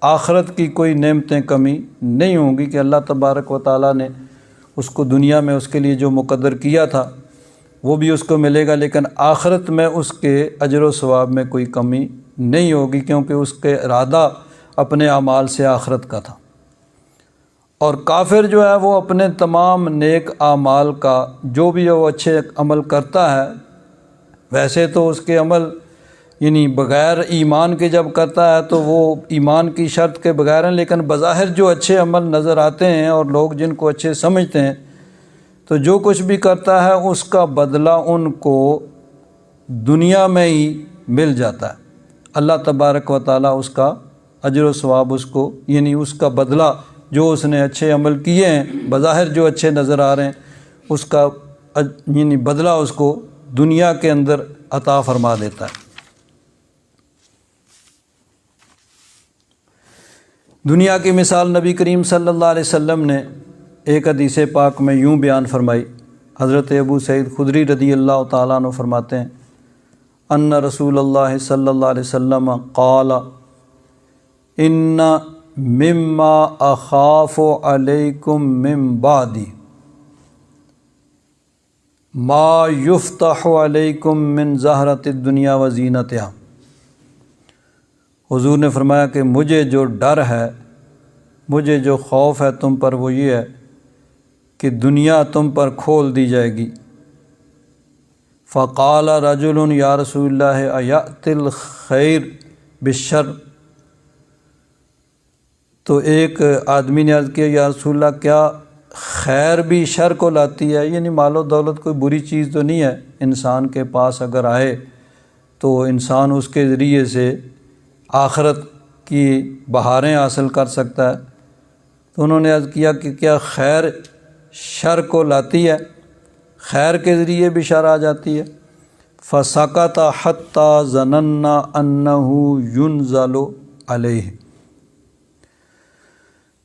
آخرت کی کوئی نعمتیں کمی نہیں ہوں گی، کہ اللہ تبارک و تعالی نے اس کو دنیا میں اس کے لیے جو مقدر کیا تھا وہ بھی اس کو ملے گا، لیکن آخرت میں اس کے اجر و ثواب میں کوئی کمی نہیں ہوگی، کیونکہ اس کے ارادہ اپنے اعمال سے آخرت کا تھا۔ اور کافر جو ہے وہ اپنے تمام نیک اعمال کا جو بھی وہ اچھے عمل کرتا ہے، ویسے تو اس کے عمل یعنی بغیر ایمان کے جب کرتا ہے تو وہ ایمان کی شرط کے بغیر ہیں، لیکن بظاہر جو اچھے عمل نظر آتے ہیں اور لوگ جن کو اچھے سمجھتے ہیں، تو جو کچھ بھی کرتا ہے اس کا بدلہ ان کو دنیا میں ہی مل جاتا ہے۔ اللہ تبارک و تعالیٰ اس کا اجر و ثواب اس کو یعنی اس کا بدلہ جو اس نے اچھے عمل کیے ہیں، بظاہر جو اچھے نظر آ رہے ہیں، اس کا یعنی بدلہ اس کو دنیا کے اندر عطا فرما دیتا ہے۔ دنیا کی مثال نبی کریم صلی اللہ علیہ وسلم نے ایک حدیث پاک میں یوں بیان فرمائی۔ حضرت ابو سعید خدری رضی اللہ تعالیٰ عنہ فرماتے ہیں ان رسول اللہ صلی اللہ علیہ وسلم قال ان مما اخاف علیکم من بعدی ما یفتح علیکم من زہرۃ الدنیا و زینتہا۔ حضور نے فرمایا کہ مجھے جو ڈر ہے، مجھے جو خوف ہے تم پر وہ یہ ہے کہ دنیا تم پر کھول دی جائے گی۔ فقال رجل یا رسول اللہ ایأتی الخیر بالشر، تو ایک آدمی نے عرض کیا یا رسول اللہ کیا خیر بھی شر کو لاتی ہے؟ یعنی مال و دولت کوئی بری چیز تو نہیں ہے، انسان کے پاس اگر آئے تو انسان اس کے ذریعے سے آخرت کی بہاریں حاصل کر سکتا ہے۔ تو انہوں نے عرض کیا کہ کیا خیر شر کو لاتی ہے؟ خیر کے ذریعے بھی شر آ جاتی ہے۔ فسکت حتی ظننا انہ ینزل علیہ،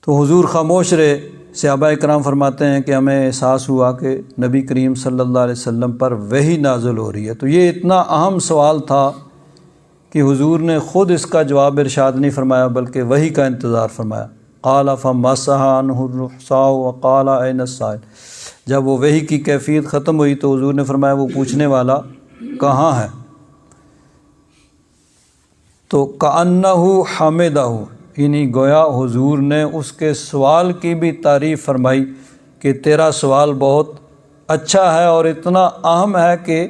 تو حضور خاموش رہے۔ صحابہ کرام فرماتے ہیں کہ ہمیں احساس ہوا کہ نبی کریم صلی اللہ علیہ وسلم پر وحی نازل ہو رہی ہے۔ تو یہ اتنا اہم سوال تھا کہ حضور نے خود اس کا جواب ارشاد نہیں فرمایا بلکہ وحی کا انتظار فرمایا۔ قال فمسح عنہ الرحصاء وقال این السائل، جب وہ وحی کی کیفیت ختم ہوئی تو حضور نے فرمایا وہ پوچھنے والا کہاں ہے؟ تو کأنہ حمدہ، یعنی گویا حضور نے اس کے سوال کی بھی تعریف فرمائی کہ تیرا سوال بہت اچھا ہے اور اتنا اہم ہے کہ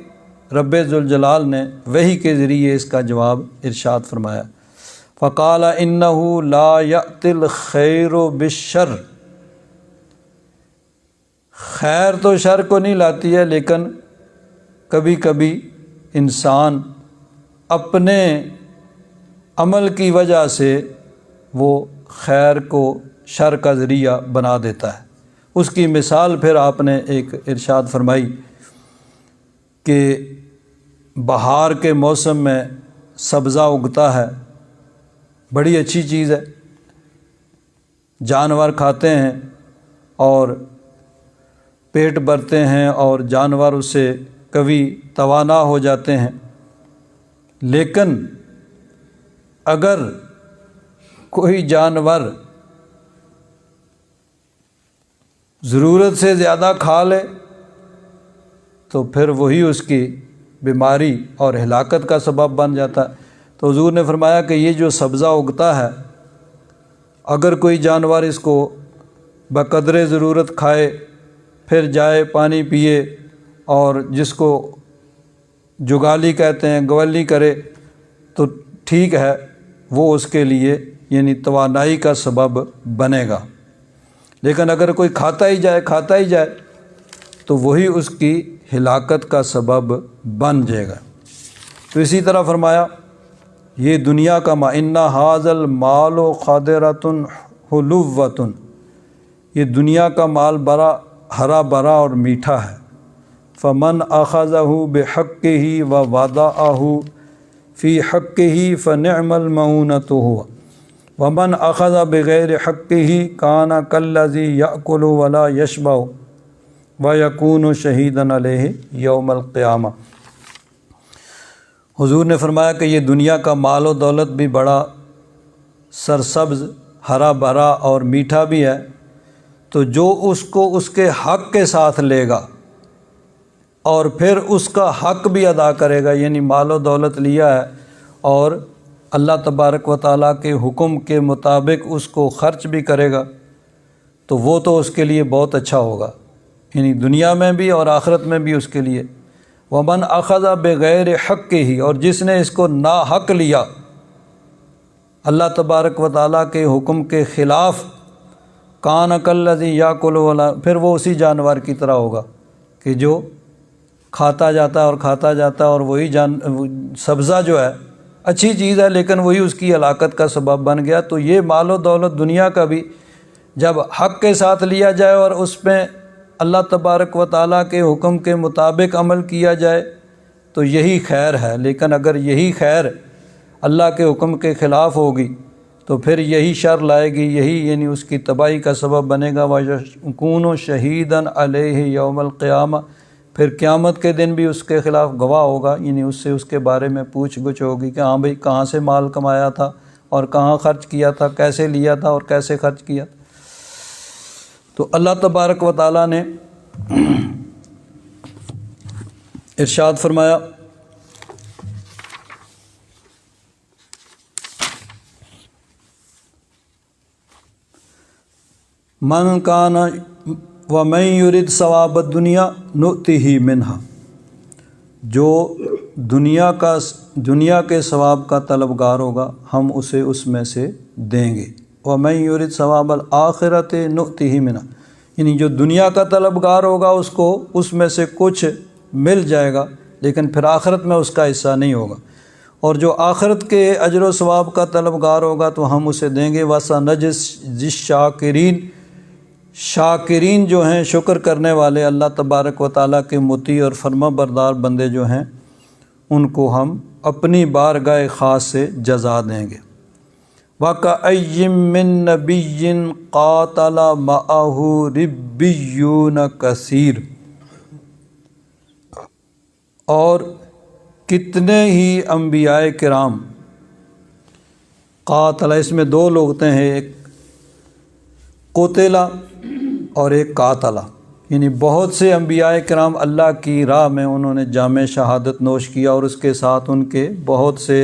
رب ذوالجلال نے وحی کے ذریعے اس کا جواب ارشاد فرمایا۔ فقال انہ لا یأتی الخیر بالشر، خیر تو شر کو نہیں لاتی ہے، لیکن کبھی کبھی انسان اپنے عمل کی وجہ سے وہ خیر کو شر کا ذریعہ بنا دیتا ہے۔ اس کی مثال پھر آپ نے ایک ارشاد فرمائی کہ بہار کے موسم میں سبزہ اگتا ہے، بڑی اچھی چیز ہے، جانور کھاتے ہیں اور پیٹ بھرتے ہیں اور جانور اس سے کبھی توانا ہو جاتے ہیں، لیکن اگر کوئی جانور ضرورت سے زیادہ کھا لے تو پھر وہی اس کی بیماری اور ہلاکت کا سبب بن جاتا ہے۔ تو حضور نے فرمایا کہ یہ جو سبزہ اگتا ہے، اگر کوئی جانور اس کو بقدر ضرورت کھائے، پھر جائے پانی پیے اور جس کو جگالی کہتے ہیں گولی کرے تو ٹھیک ہے، وہ اس کے لیے یعنی توانائی کا سبب بنے گا، لیکن اگر کوئی کھاتا ہی جائے تو وہی اس کی ہلاکت کا سبب بن جائے گا۔ تو اسی طرح فرمایا یہ دنیا کا ما ان ھذا المال خاضرۃ حلوۃ، یہ دنیا کا مال بڑا ہرا بھرا اور میٹھا ہے۔ فمن اخذہ بحقہ ووضعہ فی حقہ فنعم المعونۃ ہوا، ومن اخذ بغیر حقہ کان کالذی یأکل ولا یشبع ویکون شہیدا علیہ یوم القیامہ۔ حضور نے فرمایا کہ یہ دنیا کا مال و دولت بھی بڑا سرسبز، ہرا بھرا اور میٹھا بھی ہے، تو جو اس کو اس کے حق کے ساتھ لے گا اور پھر اس کا حق بھی ادا کرے گا، یعنی مال و دولت لیا ہے اور اللہ تبارک و تعالیٰ کے حکم کے مطابق اس کو خرچ بھی کرے گا، تو وہ تو اس کے لیے بہت اچھا ہوگا، یعنی دنیا میں بھی اور آخرت میں بھی اس کے لیے۔ ومن اخذ بغیر حق ہی، اور جس نے اس کو ناحق لیا اللہ تبارک و تعالیٰ کے حکم کے خلاف، کان کالذی یاکل ولا، پھر وہ اسی جانور کی طرح ہوگا کہ جو کھاتا جاتا ہے اور وہی سبزہ جو ہے اچھی چیز ہے لیکن وہی اس کی ہلاکت کا سبب بن گیا۔ تو یہ مال و دولت دنیا کا بھی جب حق کے ساتھ لیا جائے اور اس میں اللہ تبارک و تعالیٰ کے حکم کے مطابق عمل کیا جائے تو یہی خیر ہے، لیکن اگر یہی خیر اللہ کے حکم کے خلاف ہوگی تو پھر یہی شر لائے گی، یہی یعنی اس کی تباہی کا سبب بنے گا۔ وَيَكُونُ شَهِيدًا عَلَيْهِ يَوْمَ الْقِيَامَةِ، پھر قیامت کے دن بھی اس کے خلاف گواہ ہوگا، یعنی اس سے اس کے بارے میں پوچھ گچھ ہوگی کہ ہاں بھئی کہاں سے مال کمایا تھا اور کہاں خرچ کیا تھا، کیسے لیا تھا اور کیسے خرچ کیا تھا۔ تو اللہ تبارک و تعالیٰ نے ارشاد فرمایا من کان وَمَن يُرِدْ ثواب الدنیا نُؤْتِهِ مِنْهَا، جو دنیا کے ثواب کا طلبگار ہوگا ہم اسے اس میں سے دیں گے۔ وَمَن يُرِدْ ثواب الآخرۃ نُؤْتِهِ مِنْهَا، یعنی جو دنیا کا طلبگار ہوگا اس کو اس میں سے کچھ مل جائے گا، لیکن پھر آخرت میں اس کا حصہ نہیں ہوگا۔ اور جو آخرت کے اجر و ثواب کا طلبگار ہوگا تو ہم اسے دیں گے۔ وَسَنَجْزِي الشَّاکِرِینَ، شاکرین جو ہیں شکر کرنے والے، اللہ تبارک و تعالیٰ کے مطیع اور فرما بردار بندے جو ہیں ان کو ہم اپنی بارگاہ خاص سے جزا دیں گے۔ وَكَأَيٍّ مِّن نَّبِيٍّ قَاتَلَ مَعَهُ رِبِّيُّونَ كَثِيرٌ، اور کتنے ہی انبیاء کرام، قاتل اس میں دو لغتیں ہیں، ایک قتل اور ایک قاتل، یعنی بہت سے انبیاء کرام اللہ کی راہ میں انہوں نے جام شہادت نوش کیا، اور اس کے ساتھ ان کے بہت سے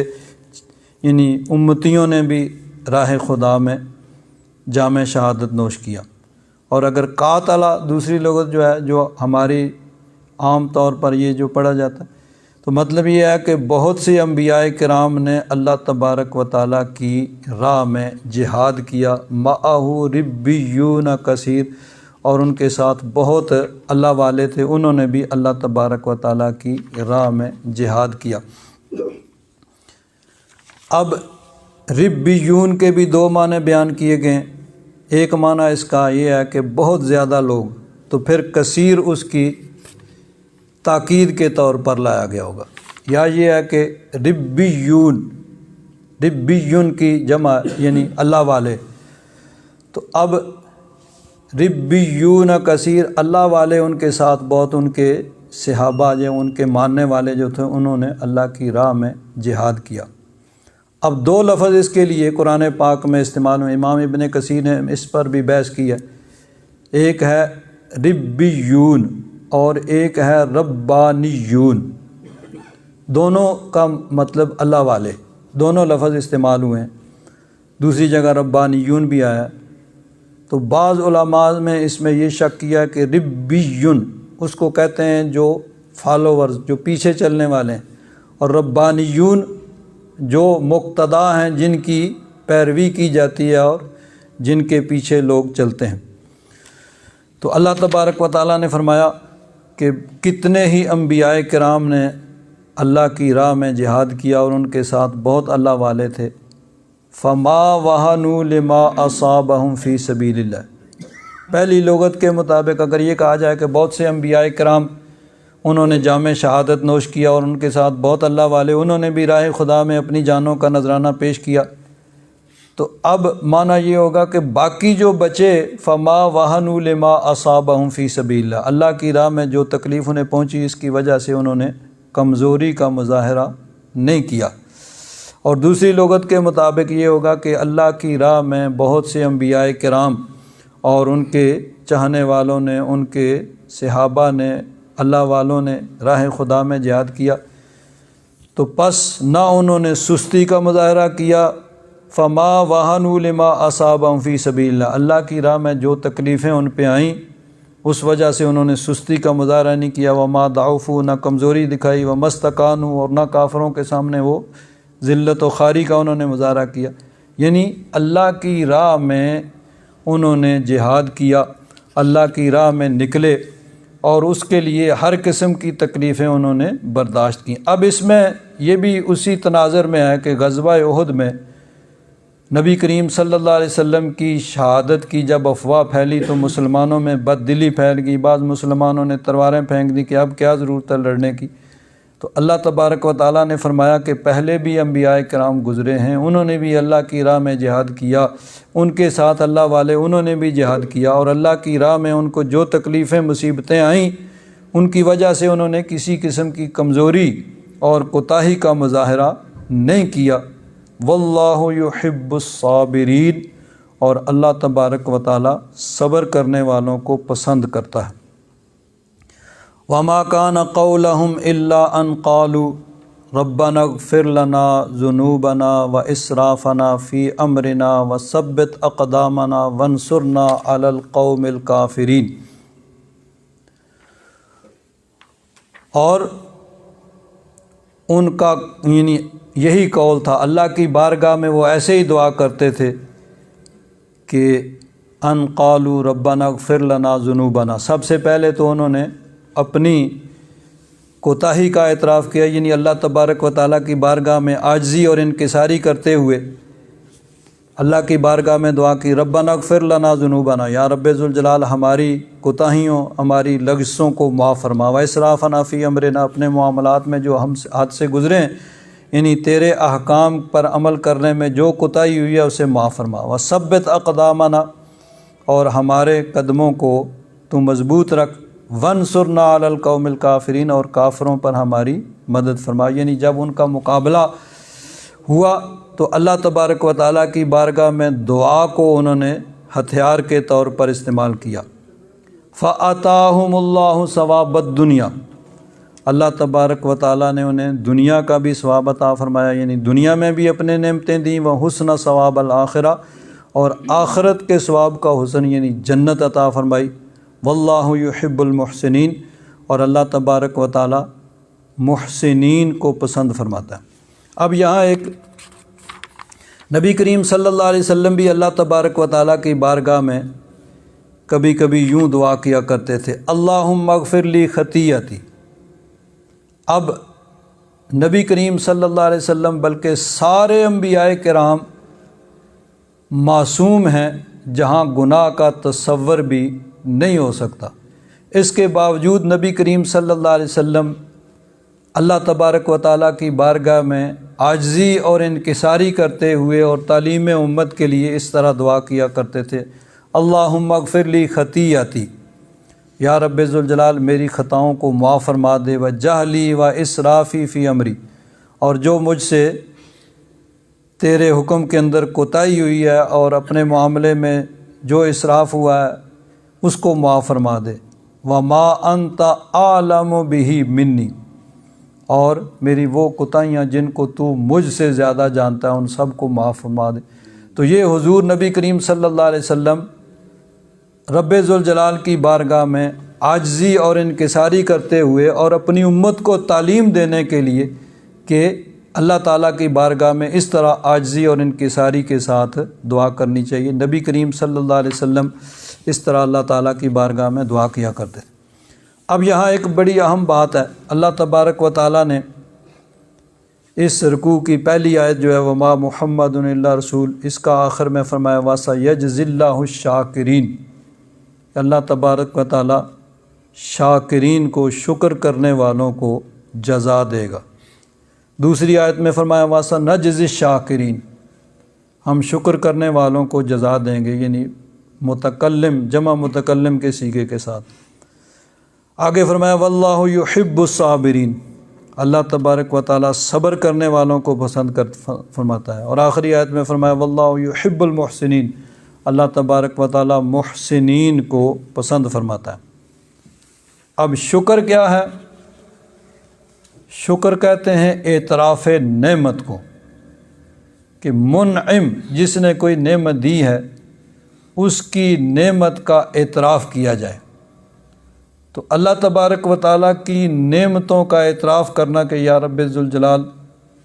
یعنی امتیوں نے بھی راہ خدا میں جام شہادت نوش کیا۔ اور اگر قاتل دوسری لغت جو ہے جو ہماری عام طور پر یہ جو پڑھا جاتا ہے، تو مطلب یہ ہے کہ بہت سی انبیاء کرام نے اللہ تبارک و تعالیٰ کی راہ میں جہاد کیا، معہ ربیون کثیر، اور ان کے ساتھ بہت اللہ والے تھے، انہوں نے بھی اللہ تبارک و تعالیٰ کی راہ میں جہاد کیا۔ اب ربیون کے بھی دو معنی بیان کیے گئے ہیں۔ ایک معنی اس کا یہ ہے کہ بہت زیادہ لوگ، تو پھر کثیر اس کی تاکید کے طور پر لایا گیا ہوگا، یا یہ ہے کہ ربیون کی جمع یعنی اللہ والے، تو اب ربیون کثیر، اللہ والے ان کے ساتھ بہت، ان کے صحابہ جو ان کے ماننے والے جو تھے انہوں نے اللہ کی راہ میں جہاد کیا۔ اب دو لفظ اس کے لیے قرآن پاک میں استعمال ہوئے، امام ابن کثیر نے اس پر بھی بحث کی ہے، ایک ہے ربیون اور ایک ہے ربانیون، دونوں کا مطلب اللہ والے، دونوں لفظ استعمال ہوئے ہیں۔ دوسری جگہ ربانیون بھی آیا، تو بعض علماء میں اس میں یہ شک کیا کہ ربیون اس کو کہتے ہیں جو فالوورز، جو پیچھے چلنے والے ہیں، اور ربانیون جو مقتدا ہیں، جن کی پیروی کی جاتی ہے اور جن کے پیچھے لوگ چلتے ہیں۔ تو اللہ تبارک و تعالیٰ نے فرمایا کہ کتنے ہی انبیاء کرام نے اللہ کی راہ میں جہاد کیا اور ان کے ساتھ بہت اللہ والے تھے۔ فما وہنوا لما اصابہم فی سبیل اللہ، پہلی لغت کے مطابق اگر یہ کہا جائے کہ بہت سے انبیاء کرام انہوں نے جام شہادت نوش کیا اور ان کے ساتھ بہت اللہ والے، انہوں نے بھی راہ خدا میں اپنی جانوں کا نذرانہ پیش کیا، تو اب معنی یہ ہوگا کہ باقی جو بچے، فما وہنوا لما اصابہم فی سبیل اللہ، اللہ کی راہ میں جو تکلیف انہیں پہنچی اس کی وجہ سے انہوں نے کمزوری کا مظاہرہ نہیں کیا۔ اور دوسری لغت کے مطابق یہ ہوگا کہ اللہ کی راہ میں بہت سے انبیاء کرام اور ان کے چاہنے والوں نے، ان کے صحابہ نے، اللہ والوں نے راہ خدا میں جہاد کیا، تو پس نہ انہوں نے سستی کا مظاہرہ کیا، فما وہنوا لما اصابہم فی سبیل اللہ، اللہ کی راہ میں جو تکلیفیں ان پہ آئیں اس وجہ سے انہوں نے سستی کا مظاہرہ نہیں کیا، وما ضعفوا، نہ کمزوری دکھائی، وما استکانوا، اور نہ کافروں کے سامنے وہ ذلت و خواری کا انہوں نے مظاہرہ کیا، یعنی اللہ کی راہ میں انہوں نے جہاد کیا، اللہ کی راہ میں نکلے اور اس کے لیے ہر قسم کی تکلیفیں انہوں نے برداشت کی۔ اب اس میں یہ بھی اسی تناظر میں ہے کہ غزوہ احد میں نبی کریم صلی اللہ علیہ وسلم کی شہادت کی جب افواہ پھیلی تو مسلمانوں میں بد دلی پھیل گئی، بعض مسلمانوں نے تلواریں پھینک دی کہ اب کیا ضرورت ہے لڑنے کی، تو اللہ تبارک و تعالیٰ نے فرمایا کہ پہلے بھی انبیاء کرام گزرے ہیں، انہوں نے بھی اللہ کی راہ میں جہاد کیا، ان کے ساتھ اللہ والے انہوں نے بھی جہاد کیا، اور اللہ کی راہ میں ان کو جو تکلیفیں مصیبتیں آئیں ان کی وجہ سے انہوں نے کسی قسم کی کمزوری اور کوتاہی کا مظاہرہ نہیں کیا۔ واللہ یحب الصابرین، اور اللہ تبارک و تعالیٰ صبر کرنے والوں کو پسند کرتا ہے۔ وما كان قولهم الا ان قالوا ربنا اغفر لنا ذنوبنا واسرافنا في امرنا وثبت اقدامنا وانصرنا على القوم الكافرين، اور ان کا یعنی یہی قول تھا، اللہ کی بارگاہ میں وہ ایسے ہی دعا کرتے تھے کہ ان قالوا ربنا اغفر لنا ذنوبنا، سب سے پہلے تو انہوں نے اپنی کوتاہی کا اعتراف کیا، یعنی اللہ تبارک و تعالیٰ کی بارگاہ میں عاجزی اور انکساری کرتے ہوئے اللہ کی بارگاہ میں دعا کی، ربنا اغفر لنا ذنوبنا، یا رب ذوالجلال ہماری کوتاہیوں، ہماری لغزشوں کو معاف فرما، واسرافنا فی امرنا، اپنے معاملات میں جو ہم حد سے گزرے ہیں، یعنی تیرے احکام پر عمل کرنے میں جو کوتاہی ہوئی ہے اسے معاف فرما، وثبت اقدامنا، اور ہمارے قدموں کو تو مضبوط رکھ، وانصرنا علی القوم الکافرین، اور کافروں پر ہماری مدد فرما۔ یعنی جب ان کا مقابلہ ہوا تو اللہ تبارک و تعالیٰ کی بارگاہ میں دعا کو انہوں نے ہتھیار کے طور پر استعمال کیا۔ فَآتَاهُمُ اللَّهُ ثواب الدنیا، اللہ تبارک و تعالیٰ نے انہیں دنیا کا بھی ثواب عطا فرمایا، یعنی دنیا میں بھی اپنے نعمتیں دیں، وحسن ثواب الآخرہ، اور آخرت کے ثواب کا حسن یعنی جنت عطا فرمائی، واللہ یحب المحسنین، اور اللہ تبارک و تعالیٰ محسنین کو پسند فرماتا ہے۔ اب یہاں ایک نبی کریم صلی اللہ علیہ وسلم بھی اللہ تبارک و تعالیٰ کی بارگاہ میں کبھی کبھی یوں دعا کیا کرتے تھے، اللہم اغفر لی خطیئتی۔ اب نبی کریم صلی اللہ علیہ وسلم بلکہ سارے انبیاء کرام معصوم ہیں، جہاں گناہ کا تصور بھی نہیں ہو سکتا، اس کے باوجود نبی کریم صلی اللہ علیہ وسلم اللہ تبارک و تعالیٰ کی بارگاہ میں عاجزی اور انکساری کرتے ہوئے اور تعلیم امت کے لیے اس طرح دعا کیا کرتے تھے، اللہم اغفر لی خطیئتی، یا رب ذوالجلال میری خطاؤں کو معاف فرما دے، وجہلی و اسرافی فی امری، اور جو مجھ سے تیرے حکم کے اندر کوتاہی ہوئی ہے اور اپنے معاملے میں جو اسراف ہوا ہے اس کو معاف فرما دے، وما انت اعلم بہ منی، اور میری وہ کوتاہیاں جن کو تو مجھ سے زیادہ جانتا ہے ان سب کو معاف فرما دے۔ تو یہ حضور نبی کریم صلی اللہ علیہ وسلم رب ذوالجلال کی بارگاہ میں عاجزی اور انکساری کرتے ہوئے اور اپنی امت کو تعلیم دینے کے لیے کہ اللہ تعالیٰ کی بارگاہ میں اس طرح عاجزی اور انکساری کے ساتھ دعا کرنی چاہیے، نبی کریم صلی اللہ علیہ وسلم اس طرح اللہ تعالیٰ کی بارگاہ میں دعا کیا کرتے تھے۔ اب یہاں ایک بڑی اہم بات ہے، اللہ تبارک و تعالیٰ نے اس رکوع کی پہلی آیت جو ہے وما محمد الا رسول، اس کا آخر میں فرمایا وَسَيَجْزِي اللَّهُ الشَّاكِرِينَ، اللہ تبارک و تعالیٰ شاکرین کو، شکر کرنے والوں کو جزا دے گا۔ دوسری آیت میں فرمایا وَسَنَجْزِي الشَّاكِرِينَ، ہم شکر کرنے والوں کو جزا دیں گے، یعنی متکلم جمع متکلم کے صیغے کے ساتھ۔ آگے فرمایا واللہ یحب الصابرین، اللہ تبارک و تعالیٰ صبر کرنے والوں کو پسند فرماتا ہے۔ اور آخری آیت میں فرمایا واللہ یحب المحسنین، اللہ تبارک و تعالیٰ محسنین کو پسند فرماتا ہے۔ اب شکر کیا ہے؟ شکر کہتے ہیں اعتراف نعمت کو، کہ منعم جس نے کوئی نعمت دی ہے اس کی نعمت کا اعتراف کیا جائے۔ تو اللہ تبارک و تعالیٰ کی نعمتوں کا اعتراف کرنا کہ یا رب ذوالجلال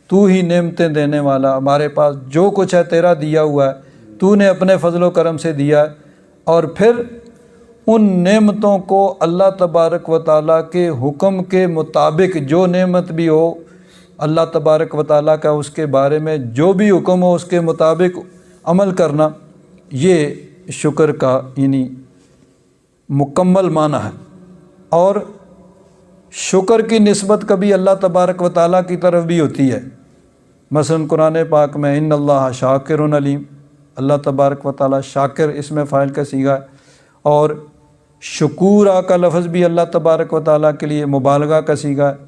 تو ہی نعمتیں دینے والا، ہمارے پاس جو کچھ ہے تیرا دیا ہوا ہے، تو نے اپنے فضل و کرم سے دیا ہے، اور پھر ان نعمتوں کو اللہ تبارک و تعالیٰ کے حکم کے مطابق جو نعمت بھی ہو اللہ تبارک و تعالیٰ کا اس کے بارے میں جو بھی حکم ہو اس کے مطابق عمل کرنا، یہ شکر کا یعنی مکمل معنی ہے۔ اور شکر کی نسبت کبھی اللہ تبارک و تعالیٰ کی طرف بھی ہوتی ہے، مثلا قرآن پاک میں ان اللہ شاکر علیم، اللہ تبارک و تعالیٰ شاکر اس میں فاعل کا صیغہ ہے، اور شکورہ کا لفظ بھی اللہ تبارک و تعالیٰ کے لیے مبالغہ کا صیغہ ہے۔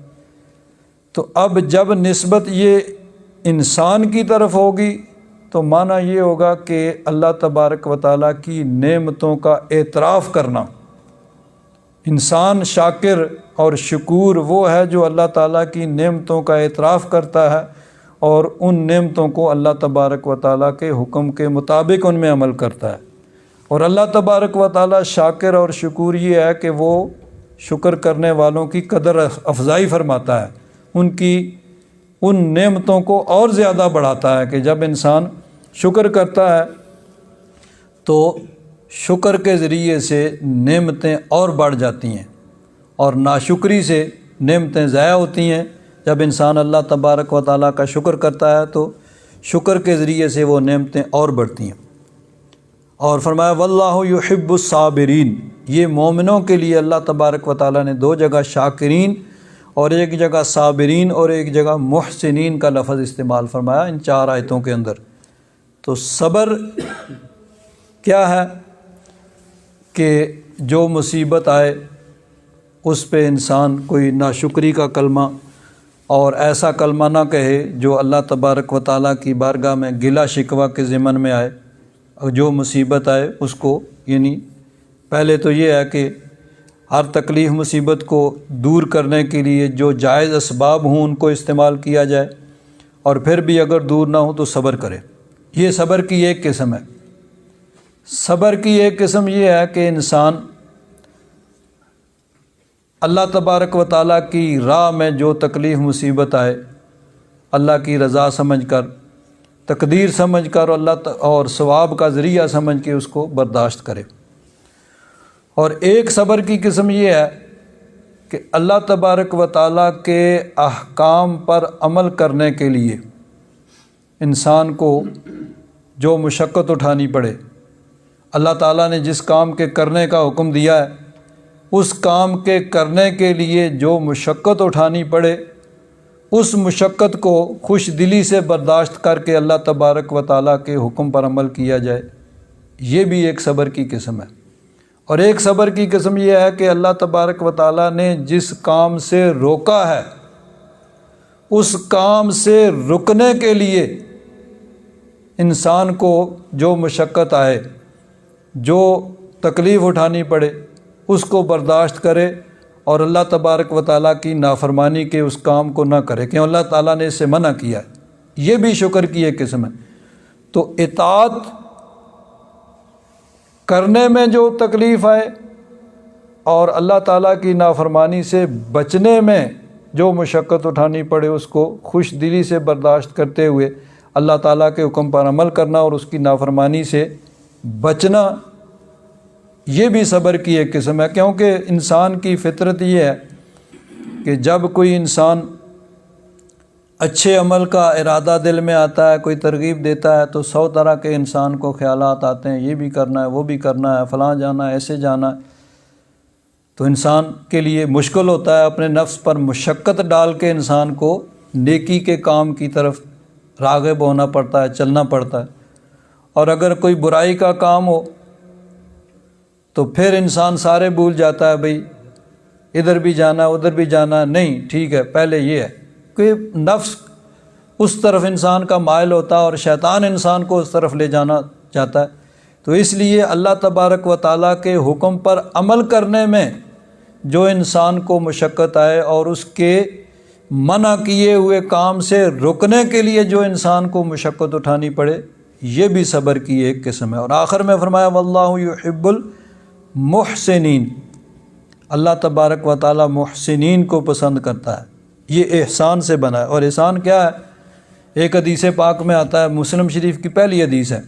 تو اب جب نسبت یہ انسان کی طرف ہوگی تو معنی یہ ہوگا کہ اللہ تبارک و تعالیٰ کی نعمتوں کا اعتراف کرنا۔ انسان شاکر اور شکور وہ ہے جو اللہ تعالیٰ کی نعمتوں کا اعتراف کرتا ہے اور ان نعمتوں کو اللہ تبارک و تعالیٰ کے حکم کے مطابق ان میں عمل کرتا ہے۔ اور اللہ تبارک و تعالیٰ شاکر اور شکور یہ ہے کہ وہ شکر کرنے والوں کی قدر افزائی فرماتا ہے، ان نعمتوں کو اور زیادہ بڑھاتا ہے کہ جب انسان شکر کرتا ہے تو شکر کے ذریعے سے نعمتیں اور بڑھ جاتی ہیں، اور ناشکری سے نعمتیں ضائع ہوتی ہیں۔ جب انسان اللہ تبارک و تعالیٰ کا شکر کرتا ہے تو شکر کے ذریعے سے وہ نعمتیں اور بڑھتی ہیں۔ اور فرمایا واللہ یحب الصابرین، یہ مومنوں کے لیے اللہ تبارک و تعالیٰ نے دو جگہ شاکرین اور ایک جگہ صابرین اور ایک جگہ محسنین کا لفظ استعمال فرمایا ان 4 آیتوں کے اندر۔ تو صبر کیا ہے کہ جو مصیبت آئے اس پہ انسان کوئی ناشکری کا کلمہ اور ایسا کلمہ نہ کہے جو اللہ تبارک و تعالیٰ کی بارگاہ میں گلہ شکوہ کے ضمن میں آئے، اور جو مصیبت آئے اس کو، یعنی پہلے تو یہ ہے کہ ہر تکلیف مصیبت کو دور کرنے کے لیے جو جائز اسباب ہوں ان کو استعمال کیا جائے، اور پھر بھی اگر دور نہ ہو تو صبر کرے۔ یہ صبر کی ایک قسم ہے۔ صبر کی ایک قسم یہ ہے کہ انسان اللہ تبارک و تعالیٰ کی راہ میں جو تکلیف مصیبت آئے اللہ کی رضا سمجھ کر، تقدیر سمجھ کر اور ثواب کا ذریعہ سمجھ کے اس کو برداشت کرے۔ اور ایک صبر کی قسم یہ ہے کہ اللہ تبارک و تعالیٰ کے احکام پر عمل کرنے کے لیے انسان کو جو مشقت اٹھانی پڑے، اللہ تعالیٰ نے جس کام کے کرنے کا حکم دیا ہے اس کام کے کرنے کے لیے جو مشقت اٹھانی پڑے، اس مشقت کو خوش دلی سے برداشت کر کے اللہ تبارک و تعالیٰ کے حکم پر عمل کیا جائے، یہ بھی ایک صبر کی قسم ہے۔ اور ایک صبر کی قسم یہ ہے کہ اللہ تبارک و تعالیٰ نے جس کام سے روکا ہے اس کام سے رکنے کے لیے انسان کو جو مشقت آئے، جو تکلیف اٹھانی پڑے، اس کو برداشت کرے اور اللہ تبارک و تعالیٰ کی نافرمانی کے اس کام کو نہ کرے کہ اللہ تعالیٰ نے اس سے منع کیا ہے۔ یہ بھی شکر کی ایک قسم ہے۔ تو اطاعت کرنے میں جو تکلیف آئے اور اللہ تعالیٰ کی نافرمانی سے بچنے میں جو مشقت اٹھانی پڑے اس کو خوش دلی سے برداشت کرتے ہوئے اللہ تعالیٰ کے حکم پر عمل کرنا اور اس کی نافرمانی سے بچنا، یہ بھی صبر کی ایک قسم ہے۔ کیونکہ انسان کی فطرت یہ ہے کہ جب کوئی انسان اچھے عمل کا ارادہ دل میں آتا ہے، کوئی ترغیب دیتا ہے تو 100 طرح کے انسان کو خیالات آتے ہیں، یہ بھی کرنا ہے، وہ بھی کرنا ہے، فلاں جانا ہے، ایسے جانا ہے۔ تو انسان کے لیے مشکل ہوتا ہے اپنے نفس پر مشقت ڈال کے انسان کو نیکی کے کام کی طرف راغب ہونا پڑتا ہے، چلنا پڑتا ہے۔ اور اگر کوئی برائی کا کام ہو تو پھر انسان سارے بھول جاتا ہے، بھئی ادھر بھی جانا ادھر بھی جانا، نہیں ٹھیک ہے پہلے یہ ہے کہ نفس اس طرف انسان کا مائل ہوتا ہے اور شیطان انسان کو اس طرف لے جانا چاہتا ہے۔ تو اس لیے اللہ تبارک و تعالیٰ کے حکم پر عمل کرنے میں جو انسان کو مشقت آئے اور اس کے منع کیے ہوئے کام سے رکنے کے لیے جو انسان کو مشقت اٹھانی پڑے، یہ بھی صبر کی ایک قسم ہے۔ اور آخر میں فرمایا واللہ یحب المحسنین، اللہ تبارک و تعالیٰ محسنین کو پسند کرتا ہے۔ یہ احسان سے بنا ہے۔ اور احسان کیا ہے؟ ایک حدیث پاک میں آتا ہے، مسلم شریف کی پہلی حدیث ہے،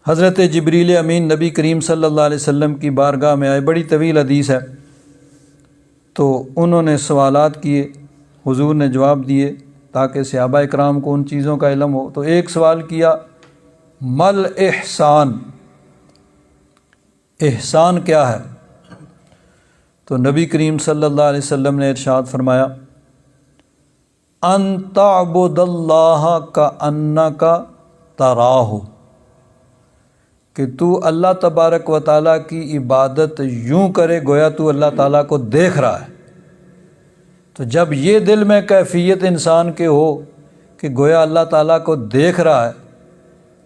حضرت جبریل امین نبی کریم صلی اللہ علیہ وسلم کی بارگاہ میں آئے، بڑی طویل حدیث ہے۔ تو انہوں نے سوالات کیے، حضور نے جواب دیے تاکہ صحابہ اکرام کو ان چیزوں کا علم ہو۔ تو ایک سوال کیا، مل احسان، احسان کیا ہے؟ تو نبی کریم صلی اللہ علیہ وسلم نے ارشاد فرمایا، ان تعبد اللہ کأنک تراہ، کہ تو اللہ تبارک و تعالیٰ کی عبادت یوں کرے گویا تو اللہ تعالیٰ کو دیکھ رہا ہے۔ تو جب یہ دل میں کیفیت انسان کے ہو کہ گویا اللہ تعالیٰ کو دیکھ رہا ہے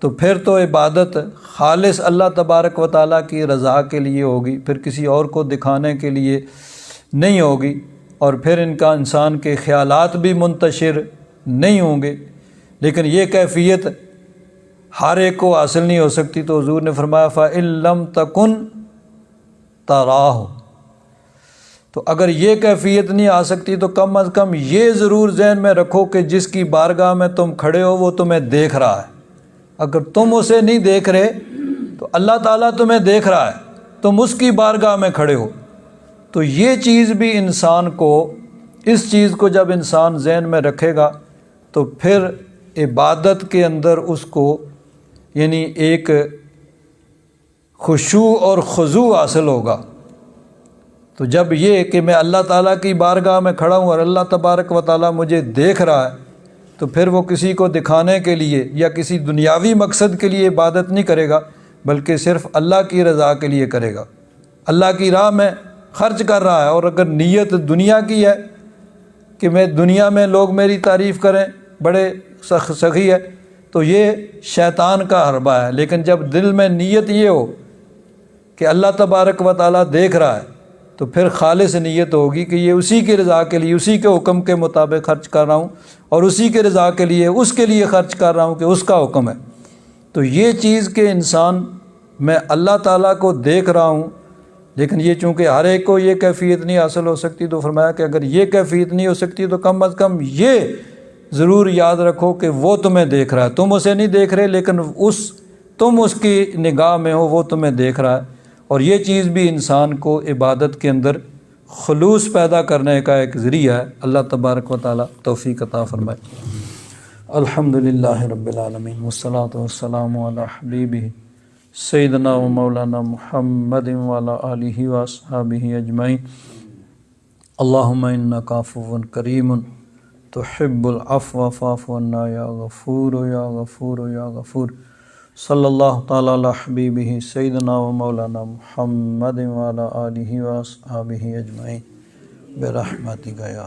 تو پھر تو عبادت خالص اللہ تبارک و تعالیٰ کی رضا کے لیے ہوگی، پھر کسی اور کو دکھانے کے لیے نہیں ہوگی، اور پھر ان کا انسان کے خیالات بھی منتشر نہیں ہوں گے۔ لیکن یہ کیفیت ہر ایک کو حاصل نہیں ہو سکتی، تو حضور نے فرمایا فَإِن لَّمْ تَكُن تَرَاهُ، تو اگر یہ کیفیت نہیں آ سکتی تو کم از کم یہ ضرور ذہن میں رکھو کہ جس کی بارگاہ میں تم کھڑے ہو وہ تمہیں دیکھ رہا ہے۔ اگر تم اسے نہیں دیکھ رہے تو اللہ تعالیٰ تمہیں دیکھ رہا ہے، تم اس کی بارگاہ میں کھڑے ہو۔ تو یہ چیز بھی انسان کو، اس چیز کو جب انسان ذہن میں رکھے گا تو پھر عبادت کے اندر اس کو یعنی ایک خشوع اور خضوع حاصل ہوگا۔ تو جب یہ کہ میں اللہ تعالیٰ کی بارگاہ میں کھڑا ہوں اور اللہ تبارک و تعالیٰ مجھے دیکھ رہا ہے، تو پھر وہ کسی کو دکھانے کے لیے یا کسی دنیاوی مقصد کے لیے عبادت نہیں کرے گا، بلکہ صرف اللہ کی رضا کے لیے کرے گا۔ اللہ کی راہ میں خرچ کر رہا ہے، اور اگر نیت دنیا کی ہے کہ میں دنیا میں لوگ میری تعریف کریں، بڑے سخی ہے، تو یہ شیطان کا حربہ ہے۔ لیکن جب دل میں نیت یہ ہو کہ اللہ تبارک و تعالیٰ دیکھ رہا ہے، تو پھر خالص نیت ہوگی کہ یہ اسی کی رضا کے لیے، اسی کے حکم کے مطابق خرچ کر رہا ہوں، اور اسی کے رضا کے لیے، اس کے لیے خرچ کر رہا ہوں کہ اس کا حکم ہے۔ تو یہ چیز کہ انسان میں اللہ تعالیٰ کو دیکھ رہا ہوں، لیکن یہ چونکہ ہر ایک کو یہ کیفیت نہیں حاصل ہو سکتی، تو فرمایا کہ اگر یہ کیفیت نہیں ہو سکتی تو کم از کم یہ ضرور یاد رکھو کہ وہ تمہیں دیکھ رہا ہے۔ تم اسے نہیں دیکھ رہے، لیکن تم اس کی نگاہ میں ہو، وہ تمہیں دیکھ رہا ہے۔ اور یہ چیز بھی انسان کو عبادت کے اندر خلوص پیدا کرنے کا ایک ذریعہ ہے۔ اللہ تبارک و تعالیٰ توفیق عطا فرمائے۔ الحمدللہ رب العالمین والصلاة والسلام علی حبیبہ سیدنا و مولانا محمد وعلی آلہ واصحابہ اجمعین۔ اللہم انک عفو کریم تحب العفو فاعف عنا یا غفور یا غفور یا غفور۔ صلی اللہ تعالیٰ علی حبیبہ سیدنا و مولانا محمد وعلی آلہ واصحابہ اجمعین برحمتک یا